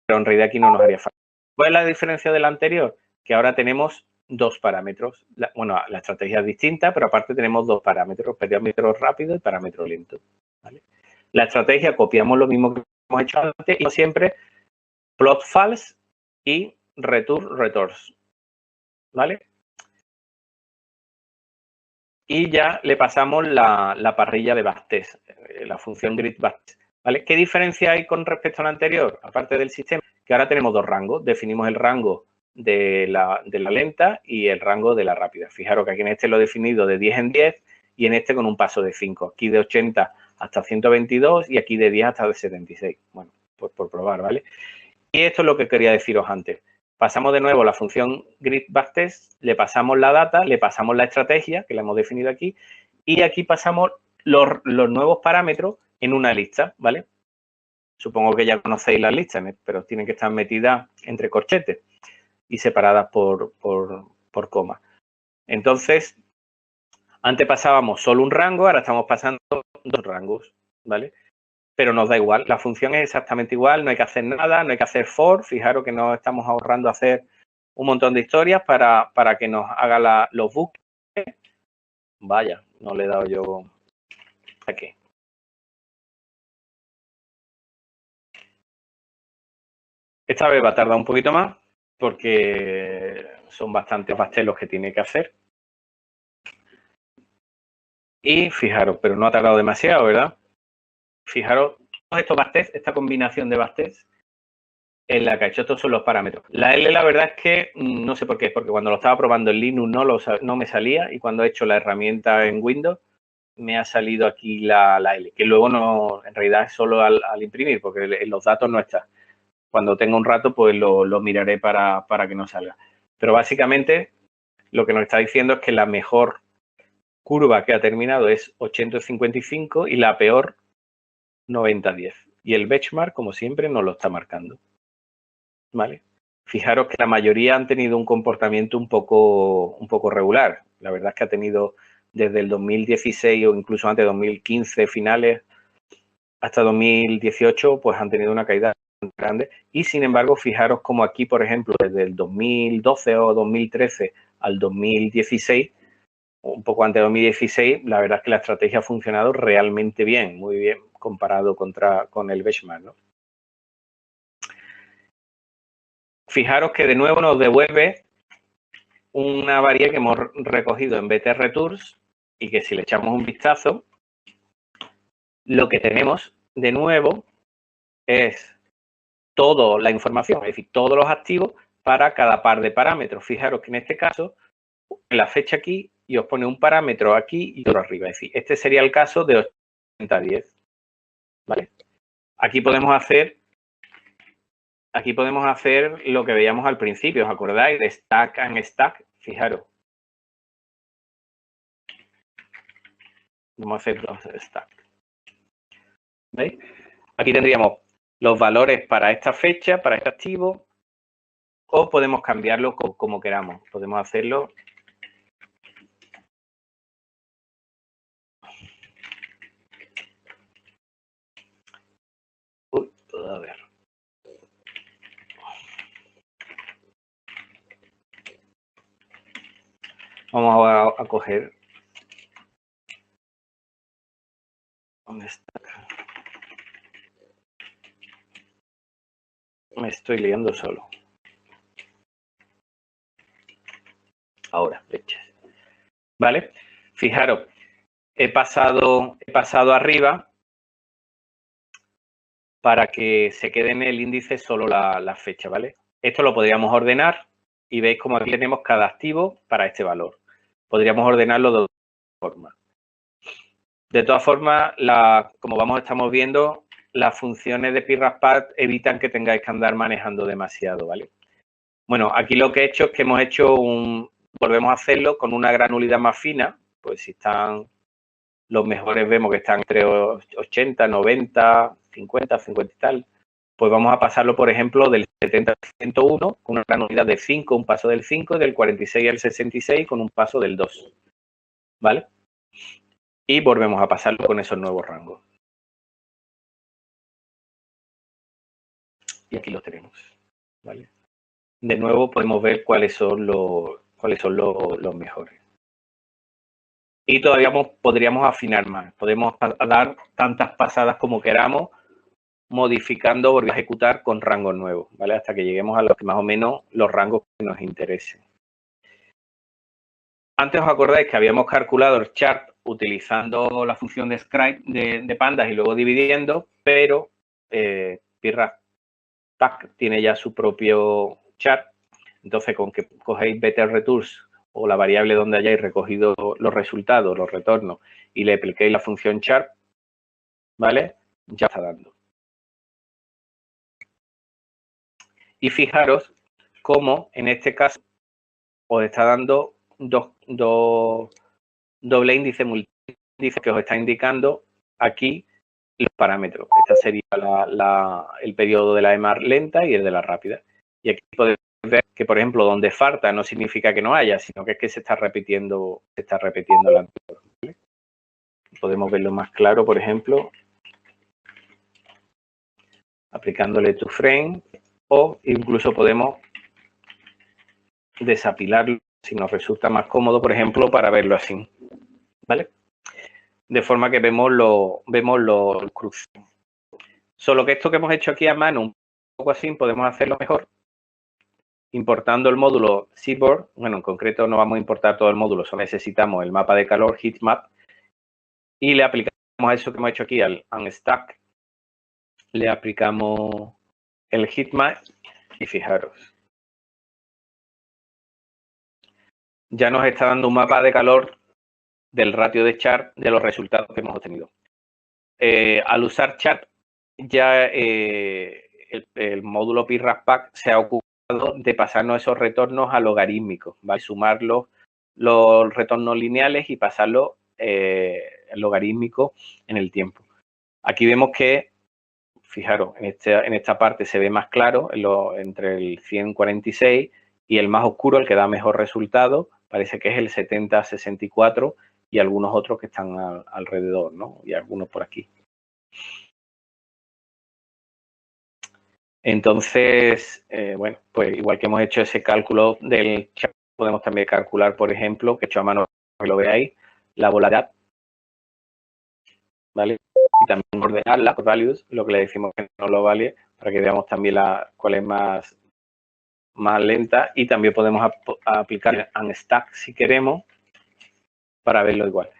S1: Pero en realidad aquí no nos haría falta. ¿Cuál es la diferencia del anterior? Que ahora tenemos dos parámetros. La estrategia es distinta, pero aparte tenemos dos parámetros, parámetro rápido y parámetro lento, ¿vale? La estrategia copiamos lo mismo que hemos hecho antes y siempre plot false y return retorts, ¿vale? Y ya le pasamos la parrilla de backtest, la función grid backtest, ¿vale? ¿Qué diferencia hay con respecto al anterior? Aparte del sistema, que ahora tenemos dos rangos. Definimos el rango de la lenta y el rango de la rápida. Fijaros que aquí en este lo he definido de 10 en 10 y en este con un paso de 5. Aquí de 80 hasta 122 y aquí de 10 hasta 76. Bueno, pues por probar, ¿vale? Y esto es lo que quería deciros antes. Pasamos de nuevo la función grid backtest, le pasamos la data, le pasamos la estrategia, que la hemos definido aquí, y aquí pasamos los nuevos parámetros en una lista, ¿vale? Supongo que ya conocéis las listas, pero tienen que estar metidas entre corchetes y separadas por coma. Entonces, antes pasábamos solo un rango, ahora estamos pasando dos rangos, ¿vale? Pero nos da igual, la función es exactamente igual, no hay que hacer nada, no hay que hacer for, fijaros que nos estamos ahorrando hacer un montón de historias para que nos haga los bucles. Vaya, no le he dado yo aquí. Esta vez va a tardar un poquito más porque son bastantes backtests los que tiene que hacer. Y fijaros, pero no ha tardado demasiado, ¿verdad? Fijaros, todos estos backtests, esta combinación de backtests en la que ha hecho estos son los parámetros. La L, la verdad es que no sé por qué, porque cuando lo estaba probando en Linux no me salía y cuando he hecho la herramienta en Windows me ha salido aquí la L, que luego no, en realidad es solo al imprimir, porque en los datos no está. Cuando tenga un rato, pues lo miraré para que no salga. Pero básicamente lo que nos está diciendo es que la mejor curva que ha terminado es 855 y la peor 90-10. Y el benchmark, como siempre, nos lo está marcando. ¿Vale? Fijaros que la mayoría han tenido un comportamiento un poco regular. La verdad es que ha tenido desde el 2016 o incluso antes de 2015 finales hasta 2018, pues han tenido una caída grande. Y sin embargo, fijaros como aquí, por ejemplo, desde el 2012 o 2013 al 2016, un poco antes de 2016, la verdad es que la estrategia ha funcionado realmente bien, muy bien comparado con el benchmark, ¿no? Fijaros que de nuevo nos devuelve una variable que hemos recogido en BTRTools y que si le echamos un vistazo, lo que tenemos de nuevo es toda la información, es decir, todos los activos para cada par de parámetros. Fijaros que en este caso, la fecha aquí y os pone un parámetro aquí y otro arriba. Es decir, este sería el caso de 80-10. ¿Vale? Aquí podemos hacer aquí podemos hacer lo que veíamos al principio, ¿os acordáis? De stack and stack, fijaros. Vamos a hacer los stack. ¿Veis? Aquí tendríamos los valores para esta fecha, para este activo, o podemos cambiarlo como queramos. Podemos hacerlo. Uy, a ver. Vamos a coger. ¿Dónde está? Me estoy liando solo. Ahora, fechas. ¿Vale? Fijaros, he pasado arriba para que se quede en el índice solo la fecha, ¿vale? Esto lo podríamos ordenar y veis como aquí tenemos cada activo para este valor. Podríamos ordenarlo de dos formas. De todas formas, como estamos viendo, las funciones de PIRASPAT evitan que tengáis que andar manejando demasiado, ¿vale? Bueno, aquí lo que he hecho es que hemos hecho volvemos a hacerlo con una granulidad más fina, pues si están los mejores vemos que están entre 80, 90, 50, 50 y tal, pues vamos a pasarlo, por ejemplo, del 70 al 101 con una granulidad de 5, un paso del 5, y del 46 al 66 con un paso del 2, ¿vale? Y volvemos a pasarlo con esos nuevos rangos. Y aquí los tenemos, ¿vale? De nuevo podemos ver cuáles son los mejores. Y todavía podríamos afinar más. Podemos dar tantas pasadas como queramos, modificando, volver a ejecutar con rangos nuevos, ¿vale? Hasta que lleguemos a los que más o menos los rangos que nos interesen. Antes os acordáis que habíamos calculado el chart utilizando la función de scribe de pandas y luego dividiendo, pero PIRASPAC tiene ya su propio chart. Entonces, con que cogéis BTRTools o la variable donde hayáis recogido los resultados, los retornos, y le apliquéis la función chart, ¿vale? Ya está dando. Y fijaros cómo en este caso os está dando doble índice, multiíndice, que os está indicando aquí los parámetros. Esta sería el periodo de la EMAR lenta y el de la rápida. Y aquí podéis ver que, por ejemplo, donde falta no significa que no haya, sino que es que se está repitiendo la anterior, ¿vale? Podemos verlo más claro, por ejemplo, aplicándole toFrame, o incluso podemos desapilarlo si nos resulta más cómodo, por ejemplo, para verlo así, ¿vale? De forma que vemos los cruces. Solo que esto que hemos hecho aquí a mano, un poco así, podemos hacerlo mejor importando el módulo Seaboard. Bueno, en concreto no vamos a importar todo el módulo, solo necesitamos el mapa de calor, heatmap, y le aplicamos a eso que hemos hecho aquí, al unstack, le aplicamos el heatmap y fijaros, ya nos está dando un mapa de calor del ratio de chart de los resultados que hemos obtenido. Al usar chart, ya el módulo PIRASPAC se ha ocupado de pasarnos esos retornos a logarítmicos, ¿vale? Sumar los retornos lineales y pasarlos logarítmicos en el tiempo. Aquí vemos que, fijaros, en esta parte se ve más claro entre el 146 y el más oscuro, el que da mejor resultado, parece que es el 70-64 y algunos otros que están alrededor, ¿no? Y algunos por aquí. Entonces, bueno, pues igual que hemos hecho ese cálculo del chat, podemos también calcular, por ejemplo, que he hecho a mano, que lo veáis, la volatilidad, ¿vale? Y también ordenarla por values, lo que le decimos que no lo vale, para que veamos también cuál es más lenta, y también podemos aplicar unstack si queremos para verlo igual.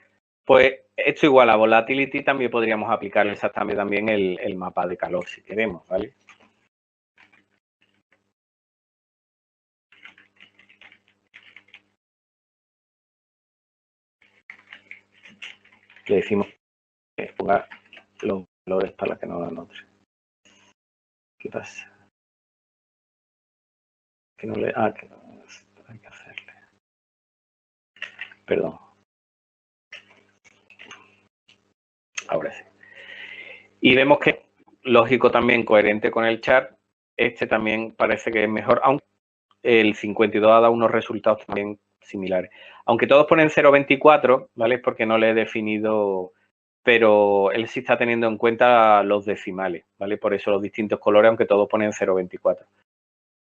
S1: Pues esto igual a volatility también podríamos aplicar exactamente también el mapa de calor si queremos, ¿vale? Le decimos que ponga los valores para que no lo anote. ¿Qué pasa? Que no le... que no, hay que hacerle. Perdón. Ahora sí. Y vemos que, lógico también, coherente con el chart, este también parece que es mejor, aunque el 52 ha dado unos resultados también similares. Aunque todos ponen 0,24, ¿vale? Es porque no le he definido, pero él sí está teniendo en cuenta los decimales, ¿vale? Por eso los distintos colores, aunque todos ponen 0,24.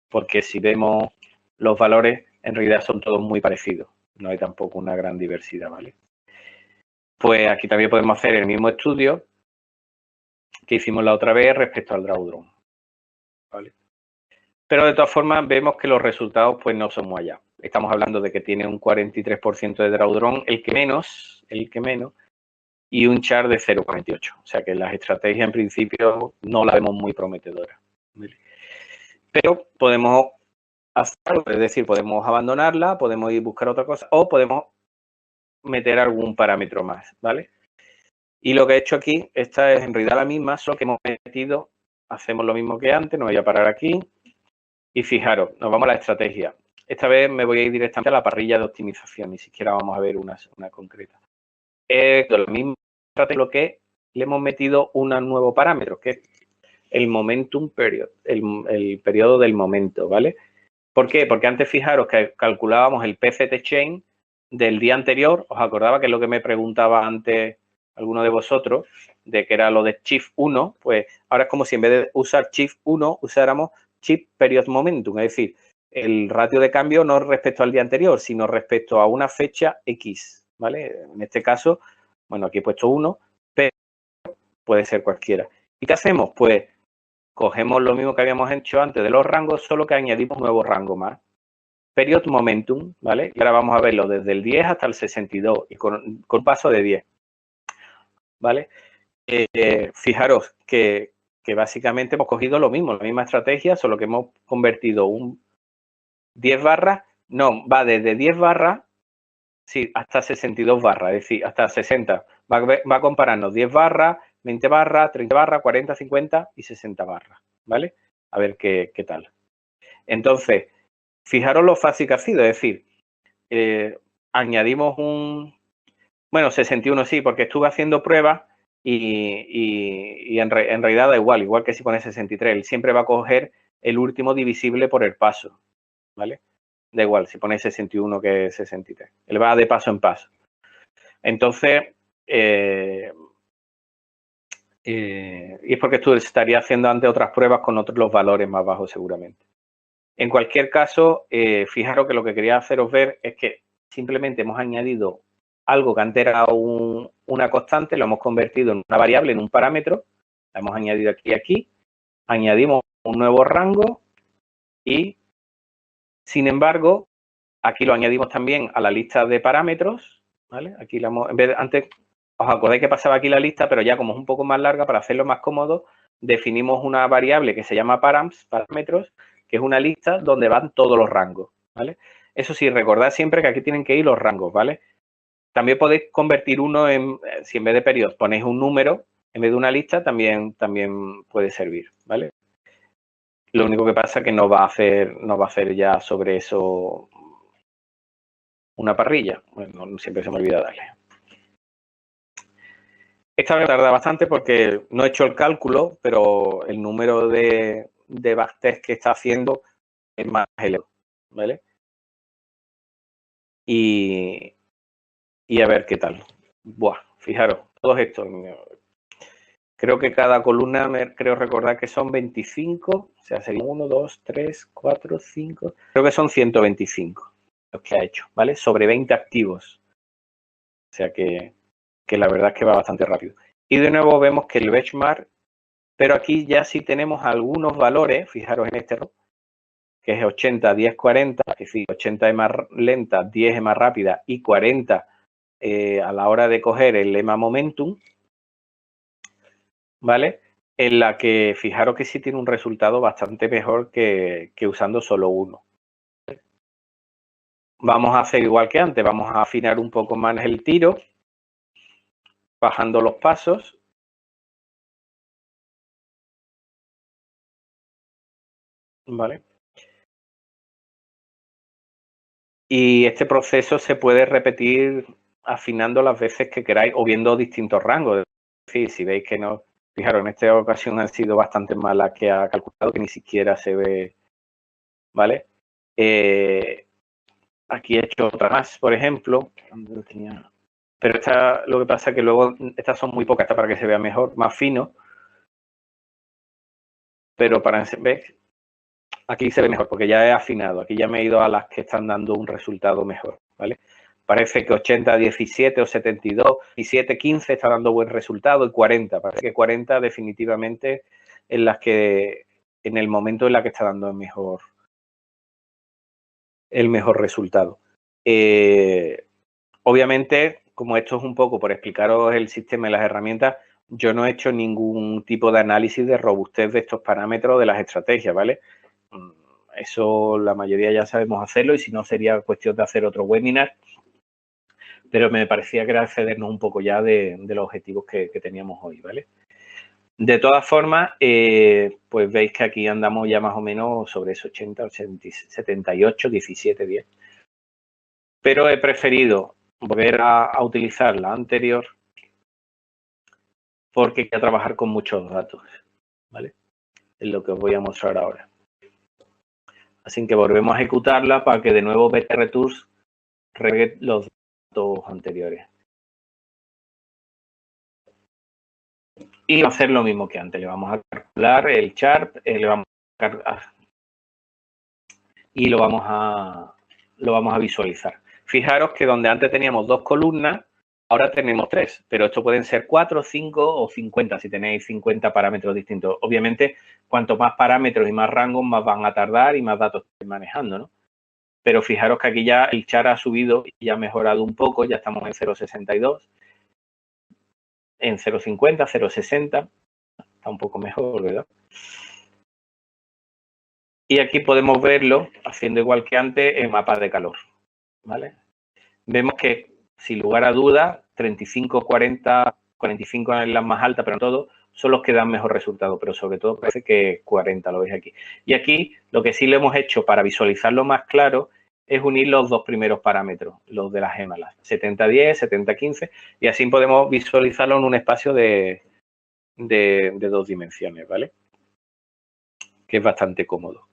S1: Porque si vemos los valores, en realidad son todos muy parecidos. No hay tampoco una gran diversidad, ¿vale? Pues aquí también podemos hacer el mismo estudio que hicimos la otra vez respecto al drawdown, ¿vale? Pero de todas formas vemos que los resultados pues no son muy allá. Estamos hablando de que tiene un 43% de drawdown, el que menos, y un char de 0,48. O sea que las estrategias en principio no la vemos muy prometedora. ¿Vale? Pero podemos hacerlo, es decir, podemos abandonarla, podemos ir a buscar otra cosa o podemos meter algún parámetro más, ¿vale? Y lo que he hecho aquí, esta es en realidad la misma, solo que hemos metido, hacemos lo mismo que antes, no voy a parar aquí. Y fijaros, nos vamos a la estrategia. Esta vez me voy a ir directamente a la parrilla de optimización, ni siquiera vamos a ver una concreta. Con la misma estrategia, lo que le hemos metido un nuevo parámetro, que es el momentum period, el periodo del momento, ¿vale? ¿Por qué? Porque antes fijaros que calculábamos el PCT chain del día anterior. Os acordaba que es lo que me preguntaba antes alguno de vosotros, de que era lo de Shift 1, pues ahora es como si en vez de usar Shift 1 usáramos Shift Period Momentum, es decir, el ratio de cambio no respecto al día anterior, sino respecto a una fecha X, ¿vale? En este caso, bueno, aquí he puesto 1, pero puede ser cualquiera. ¿Y qué hacemos? Pues cogemos lo mismo que habíamos hecho antes de los rangos, solo que añadimos un nuevo rango más. Period Momentum, ¿vale? Y ahora vamos a verlo desde el 10 hasta el 62 y con paso de 10, ¿vale? Fijaros que básicamente hemos cogido lo mismo, la misma estrategia, solo que hemos convertido un 10 barras, no, va desde 10 barras, sí, hasta 62 barras, es decir, hasta 60. Va a compararnos 10 barras, 20 barras, 30 barras, 40, 50 y 60 barras, ¿vale? A ver qué tal. Entonces, fijaros lo fácil que ha sido, es decir, añadimos bueno, 61 sí, porque estuve haciendo pruebas y en realidad da igual que si pone 63, él siempre va a coger el último divisible por el paso, ¿vale? Da igual si pone 61 que 63, él va de paso en paso. Entonces, y es porque tú estarías haciendo antes otras pruebas con los valores más bajos seguramente. En cualquier caso, fijaros que lo que quería haceros ver es que simplemente hemos añadido algo que antes era una constante, lo hemos convertido en una variable, en un parámetro, la hemos añadido aquí y aquí, añadimos un nuevo rango y, sin embargo, aquí lo añadimos también a la lista de parámetros, ¿vale? Aquí en vez de, antes, os acordáis que pasaba aquí la lista, pero ya como es un poco más larga, para hacerlo más cómodo, definimos una variable que se llama parámetros, que es una lista donde van todos los rangos, ¿vale? Eso sí, recordad siempre que aquí tienen que ir los rangos, ¿vale? También podéis convertir uno si en vez de periodos ponéis un número, en vez de una lista, también puede servir, ¿vale? Lo único que pasa es que no va a hacer ya sobre eso una parrilla. Bueno, siempre se me olvida darle. Esta me tarda bastante porque no he hecho el cálculo, pero el número de backtest que está haciendo es más elevado, ¿vale? Y a ver qué tal. Buah, fijaros, todos estos. Creo que cada columna, creo recordar que son 25, o sea, serían 1, 2, 3, 4, 5, creo que son 125 los que ha hecho, ¿vale? Sobre 20 activos. O sea que la verdad es que va bastante rápido. Y de nuevo vemos que el benchmark, pero aquí ya sí tenemos algunos valores, fijaros en este, que es 80, 10, 40, es decir, 80 es más lenta, 10 es más rápida y 40 a la hora de coger el EMA Momentum, ¿vale? En la que fijaros que sí tiene un resultado bastante mejor que usando solo uno. Vamos a hacer igual que antes, vamos a afinar un poco más el tiro, bajando los pasos. ¿Vale? Y este proceso se puede repetir afinando las veces que queráis o viendo distintos rangos. Es decir, si veis que no, fijaros, en esta ocasión han sido bastante más las que ha calculado, que ni siquiera se ve, ¿vale? Aquí he hecho otra más, por ejemplo. Pero esta, lo que pasa es que luego estas son muy pocas, esta para que se vea mejor, más fino. Pero para ver, aquí se ve mejor porque ya he afinado. Aquí ya me he ido a las que están dando un resultado mejor, ¿vale? Parece que 80-17 o 72-17-15 está dando buen resultado y 40. Parece que 40 definitivamente en las que en el momento en la que está dando el mejor resultado. Obviamente, como esto es un poco por explicaros el sistema y las herramientas, yo no he hecho ningún tipo de análisis de robustez de estos parámetros de las estrategias, ¿vale? Eso la mayoría ya sabemos hacerlo y si no sería cuestión de hacer otro webinar, pero me parecía que era excedernos un poco ya de los objetivos que teníamos hoy, ¿vale? De todas formas, pues veis que aquí andamos ya más o menos sobre esos 80, 80, 78, 17, 10. Pero he preferido volver a utilizar la anterior porque quiero trabajar con muchos datos, ¿vale? Es lo que os voy a mostrar ahora. Así que volvemos a ejecutarla para que de nuevo BTRTools regue los datos anteriores. Y va a hacer lo mismo que antes. Le vamos a calcular el Sharp, le vamos a cargar y lo vamos a visualizar. Fijaros que donde antes teníamos 2 columnas, ahora tenemos 3, pero esto pueden ser 4, 5 o 50 si tenéis 50 parámetros distintos. Obviamente, cuanto más parámetros y más rangos, más van a tardar y más datos estáis manejando, ¿no? Pero fijaros que aquí ya el char ha subido y ha mejorado un poco, ya estamos en 0.62, en 0.50, 0.60, está un poco mejor, ¿verdad? Y aquí podemos verlo, haciendo igual que antes, en mapas de calor, ¿vale? Vemos que, sin lugar a dudas, 35, 40, 45 es la más alta, pero en todo, son los que dan mejor resultado, pero sobre todo parece que 40, lo veis aquí. Y aquí, lo que sí le hemos hecho para visualizarlo más claro, es unir los dos primeros parámetros, los de las gemelas, 70-10, 70-15, y así podemos visualizarlo en un espacio de 2 dimensiones, ¿vale? Que es bastante cómodo.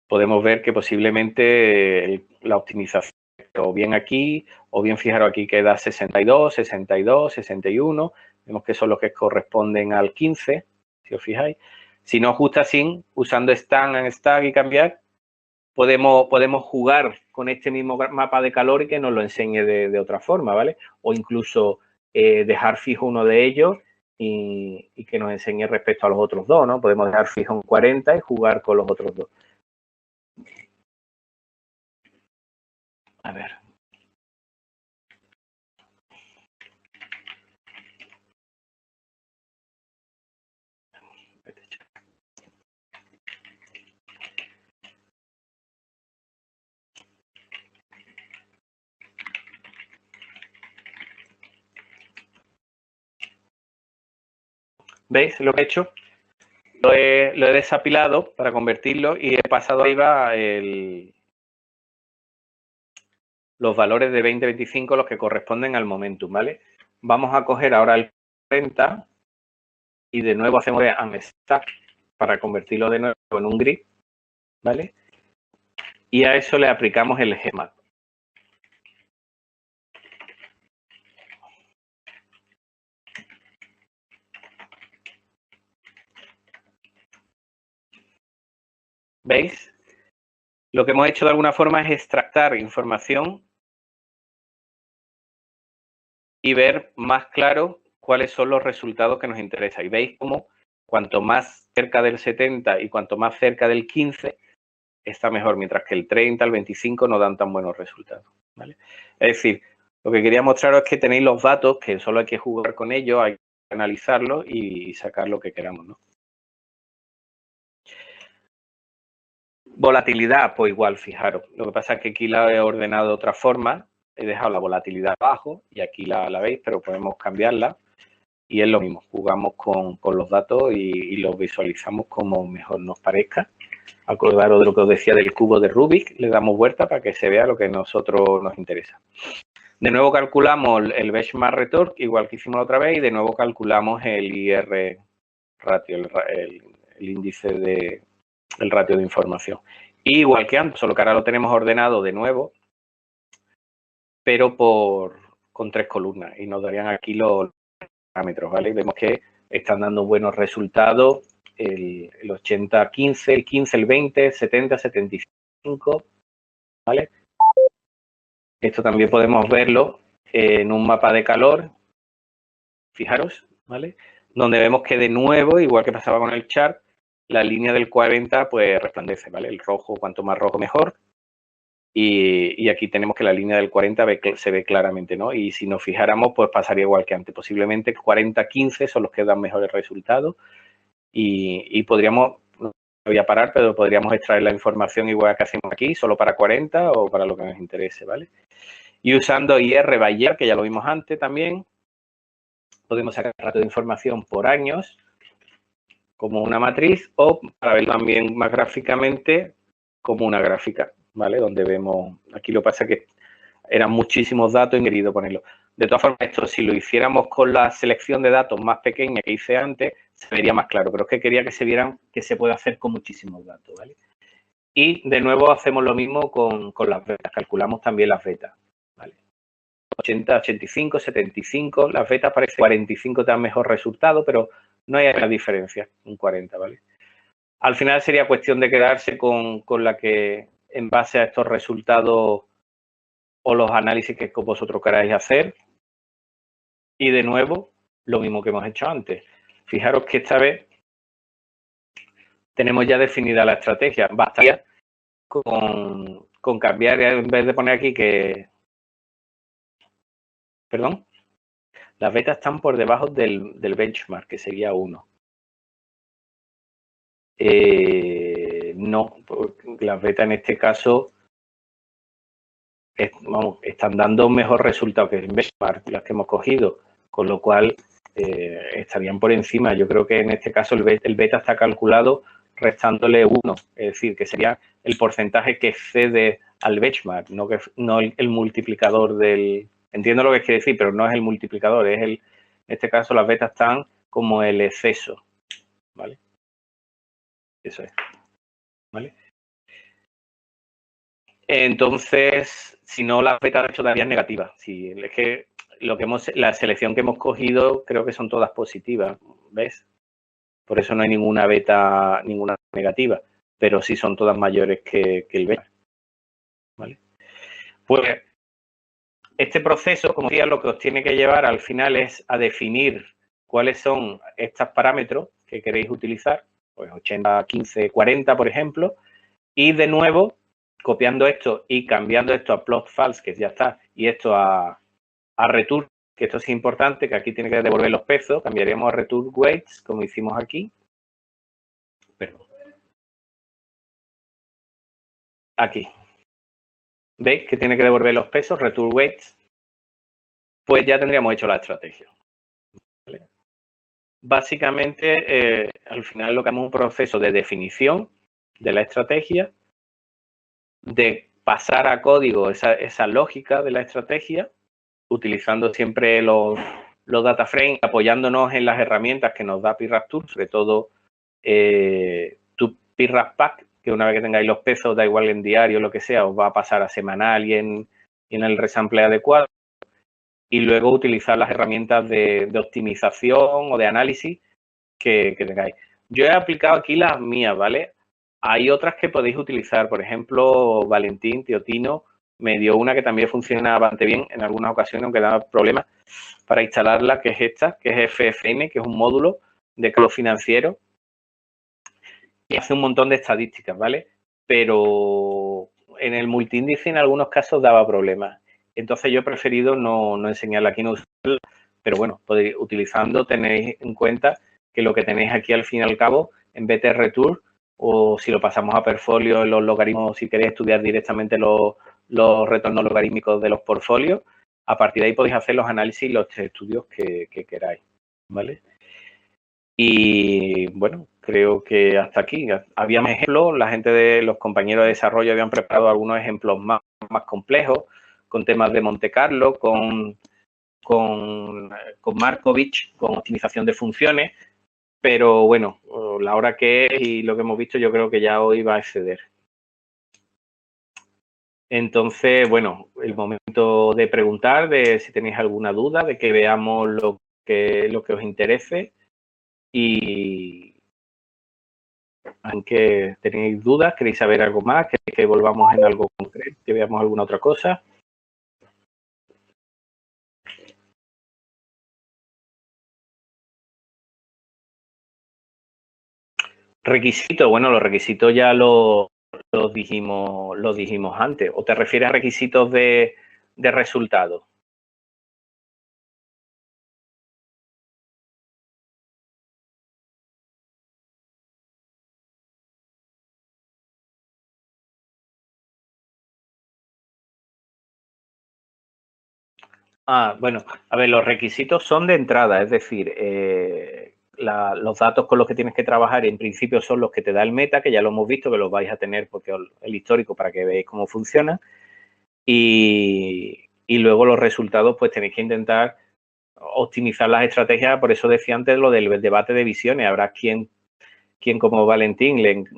S1: Podemos ver que posiblemente la optimización, o bien aquí, o bien fijaros aquí que da 62, 62, 61. Vemos que son los que corresponden al 15, si os fijáis. Si no ajusta así, usando stand and stack y cambiar, podemos jugar con este mismo mapa de calor y que nos lo enseñe de otra forma, ¿vale? O incluso dejar fijo uno de ellos y que nos enseñe respecto a los otros dos, ¿no? Podemos dejar fijo un 40 y jugar con los otros dos. A ver. ¿Veis lo que he hecho? Lo he desapilado para convertirlo y he pasado arriba los valores de 20, 25, los que corresponden al momentum, ¿vale? Vamos a coger ahora el 40 y de nuevo hacemos unstack para convertirlo de nuevo en un grid, ¿vale? Y a eso le aplicamos el Gmap. ¿Veis? Lo que hemos hecho de alguna forma es extractar información y ver más claro cuáles son los resultados que nos interesan. Y veis cómo cuanto más cerca del 70 y cuanto más cerca del 15 está mejor, mientras que el 30, el 25 no dan tan buenos resultados, ¿vale? Es decir, lo que quería mostraros es que tenéis los datos, que solo hay que jugar con ellos, hay que analizarlos y sacar lo que queramos, ¿no? Volatilidad, pues igual, fijaros. Lo que pasa es que aquí la he ordenado de otra forma. He dejado la volatilidad abajo y aquí la veis, pero podemos cambiarla y es lo mismo, jugamos con los datos y los visualizamos como mejor nos parezca. Acordaros de lo que os decía del cubo de Rubik, le damos vuelta para que se vea lo que a nosotros nos interesa. De nuevo calculamos el benchmark retorque, igual que hicimos la otra vez, y de nuevo calculamos el IR ratio, el índice el ratio de información. Y igual que antes, solo que ahora lo tenemos ordenado de nuevo, pero con 3 columnas, y nos darían aquí los parámetros, ¿vale? Vemos que están dando buenos resultados, el 80-15, el 15, el 20, 70-75, ¿vale? Esto también podemos verlo en un mapa de calor, fijaros, ¿vale? Donde vemos que de nuevo, igual que pasaba con el chart, la línea del 40 pues resplandece, ¿vale? El rojo, cuanto más rojo mejor. Y aquí tenemos que la línea del 40 se ve claramente, ¿no? Y si nos fijáramos, pues pasaría igual que antes. Posiblemente 40-15 son los que dan mejores resultados y podríamos, no voy a parar, pero podríamos extraer la información igual que hacemos aquí, solo para 40 o para lo que nos interese, ¿vale? Y usando IR Bayer, que ya lo vimos antes también, podemos sacar el ratio de información por años como una matriz o para verlo también más gráficamente como una gráfica, ¿vale? Donde vemos, aquí lo que pasa es que eran muchísimos datos y he querido ponerlo. De todas formas, esto si lo hiciéramos con la selección de datos más pequeña que hice antes, se vería más claro, pero es que quería que se vieran que se puede hacer con muchísimos datos, ¿vale? Y de nuevo hacemos lo mismo con las betas, calculamos también las betas, ¿vale? 80, 85, 75, las betas parece 45 te dan mejor resultado, pero no hay gran diferencia, un 40, ¿vale? Al final sería cuestión de quedarse con la que en base a estos resultados o los análisis que vosotros queráis hacer. Y de nuevo, lo mismo que hemos hecho antes. Fijaros que esta vez tenemos ya definida la estrategia. Bastaría con cambiar, en vez de poner aquí que... Perdón. Las betas están por debajo del benchmark, que sería 1. No, las betas en este caso están dando mejor resultado que el benchmark, las que hemos cogido, con lo cual estarían por encima. Yo creo que en este caso el beta está calculado restándole 1, es decir, que sería el porcentaje que excede al benchmark, no el multiplicador del... Entiendo lo que quiere decir, pero no es el multiplicador, es en este caso las betas están como el exceso, ¿vale? Eso es, ¿vale? Entonces, si no, las betas de hecho darían negativas. Si es que la selección que hemos cogido creo que son todas positivas, ¿ves? Por eso no hay ninguna beta, ninguna negativa, pero sí son todas mayores que el beta, ¿vale? Pues este proceso, como decía, lo que os tiene que llevar al final es a definir cuáles son estos parámetros que queréis utilizar, pues 80, 15, 40, por ejemplo, y de nuevo, copiando esto y cambiando esto a plot false, que ya está, y esto a return, que esto es importante, que aquí tiene que devolver los pesos, cambiaríamos a return weights, como hicimos aquí. Perdón. Aquí. ¿Veis que tiene que devolver los pesos, return weights? Pues ya tendríamos hecho la estrategia. ¿Vale? Básicamente, al final lo que hacemos es un proceso de definición de la estrategia, de pasar a código esa lógica de la estrategia, utilizando siempre los data frames, apoyándonos en las herramientas que nos da PyRapTool, sobre todo tu PyRapPack, que una vez que tengáis los pesos, da igual en diario o lo que sea, os va a pasar a semanal y en el resample adecuado. Y luego utilizar las herramientas de optimización o de análisis que tengáis. Yo he aplicado aquí las mías, ¿vale? Hay otras que podéis utilizar, por ejemplo, Valentín, Teotino, me dio una que también funciona bastante bien en algunas ocasiones, aunque da problemas para instalarla, que es esta, que es FFM, que es un módulo de cálculo financiero y hace un montón de estadísticas, ¿vale? Pero en el multiíndice en algunos casos daba problemas. Entonces yo he preferido no enseñarla aquí, no usarla, pero bueno, utilizando tenéis en cuenta que lo que tenéis aquí al fin y al cabo, en vez de return, o si lo pasamos a Portfolio en los logaritmos, si queréis estudiar directamente los retornos logarítmicos de los portfolios, a partir de ahí podéis hacer los análisis y los estudios que queráis. ¿vale? Y bueno, creo que hasta aquí. Había más ejemplos, la gente de los compañeros de desarrollo habían preparado algunos ejemplos más complejos, con temas de Monte Carlo, con Markovich, con optimización de funciones, pero bueno, la hora que es y lo que hemos visto, yo creo que ya hoy va a exceder. Entonces, bueno, el momento de preguntar, de si tenéis alguna duda, de que veamos lo que os interese y aunque tenéis dudas, queréis saber algo más, que volvamos en algo concreto, que veamos alguna otra cosa. Requisitos, bueno, los requisitos ya los dijimos antes. ¿O te refieres a requisitos de resultados? Bueno, a ver, los requisitos son de entrada, es decir, los datos con los que tienes que trabajar en principio son los que te da el meta, que ya lo hemos visto, que los vais a tener porque el histórico para que veáis cómo funciona. Y luego los resultados, pues tenéis que intentar optimizar las estrategias. Por eso decía antes lo del debate de visiones. Habrá quien como Valentín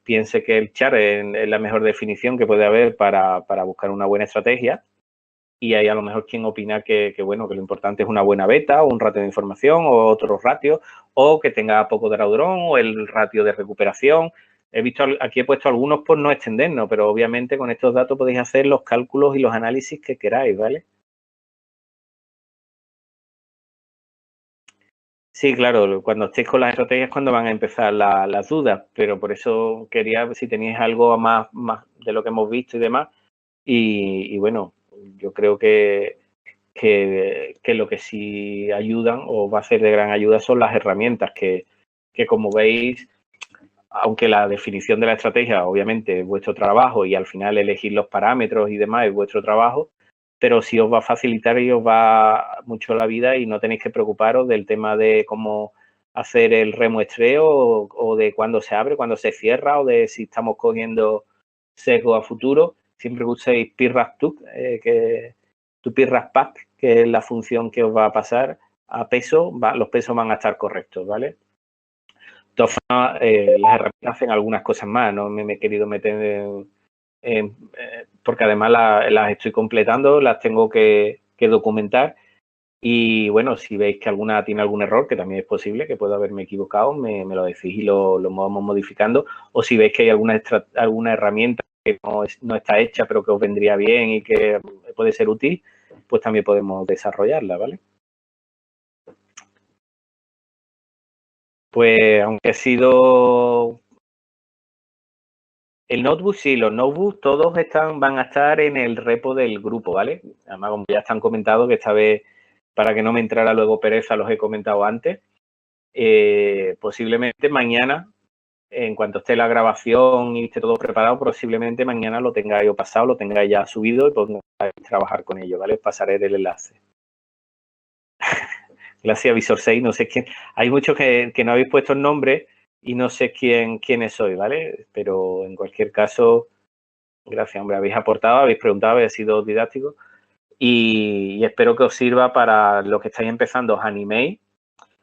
S1: piense que el char es la mejor definición que puede haber para buscar una buena estrategia. Y hay a lo mejor quien opina que bueno, que lo importante es una buena beta o un ratio de información o otros ratios, o que tenga poco drawdown o el ratio de recuperación. Aquí he puesto algunos por no extendernos, pero obviamente con estos datos podéis hacer los cálculos y los análisis que queráis, ¿vale? Sí, claro, cuando estéis con las estrategias es cuando van a empezar las dudas, pero por eso quería ver si teníais algo más de lo que hemos visto y demás. Y bueno, yo creo que lo que sí ayudan o va a ser de gran ayuda son las herramientas que como veis, aunque la definición de la estrategia obviamente es vuestro trabajo y al final elegir los parámetros y demás es vuestro trabajo, pero sí os va a facilitar y os va mucho la vida y no tenéis que preocuparos del tema de cómo hacer el remuestreo o de cuándo se abre, cuándo se cierra o de si estamos cogiendo sesgo a futuro. Siempre uséis PIRRASTUC, tu PIRRASPAC, que es la función que os va a pasar a peso, los pesos van a estar correctos, ¿vale? De todas formas, las herramientas hacen algunas cosas más, no me he querido meter porque además las estoy completando, las tengo que documentar y bueno, si veis que alguna tiene algún error, que también es posible, que puedo haberme equivocado, me lo decís y lo vamos modificando, o si veis que hay alguna herramienta que no está hecha pero que os vendría bien y que puede ser útil, pues también podemos desarrollarla, ¿vale? Pues aunque ha sido el notebook, sí, los notebooks todos van a estar en el repo del grupo, ¿vale? Además, como ya están comentados, que esta vez, para que no me entrara luego pereza, los he comentado antes. Posiblemente mañana, en cuanto esté la grabación y esté todo preparado, posiblemente mañana lo tengáis o pasado, lo tengáis ya subido y podéis trabajar con ello, ¿vale? Os pasaré el enlace. Gracias, Visor 6, no sé quién. Hay muchos que no habéis puesto el nombre y no sé quiénes soy, ¿vale? Pero en cualquier caso, gracias, hombre, habéis aportado, habéis preguntado, habéis sido didácticos y espero que os sirva para los que estáis empezando, os animéis.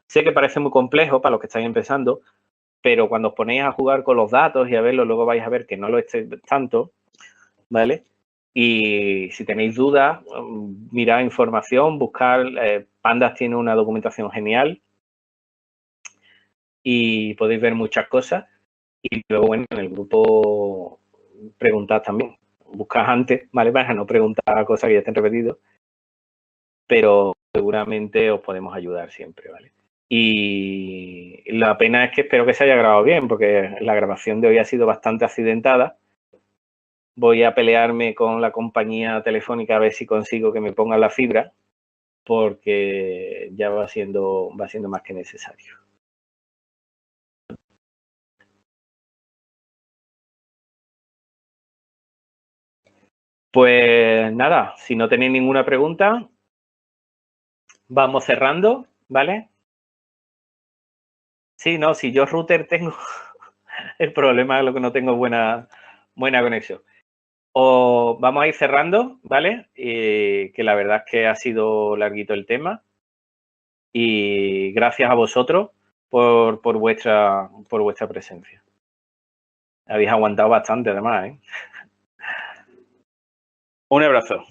S1: Sé que parece muy complejo para los que estáis empezando, pero cuando os ponéis a jugar con los datos y a verlo, luego vais a ver que no lo estéis tanto, ¿vale? Y si tenéis dudas, mirad información, buscar. Pandas tiene una documentación genial y podéis ver muchas cosas. Y luego, bueno, en el grupo preguntad también. Buscad antes, ¿vale? Para no preguntar cosas que ya estén repetidas, pero seguramente os podemos ayudar siempre, ¿vale? Y la pena es que espero que se haya grabado bien, porque la grabación de hoy ha sido bastante accidentada. Voy a pelearme con la compañía telefónica a ver si consigo que me pongan la fibra, porque ya va siendo más que necesario. Pues nada, si no tenéis ninguna pregunta, vamos cerrando, ¿vale? Sí, no, si yo router tengo, el problema es lo que no tengo buena conexión. O vamos a ir cerrando, ¿vale? Que la verdad es que ha sido larguito el tema. Y gracias a vosotros por vuestra presencia. Habéis aguantado bastante, además, ¿eh? Un abrazo.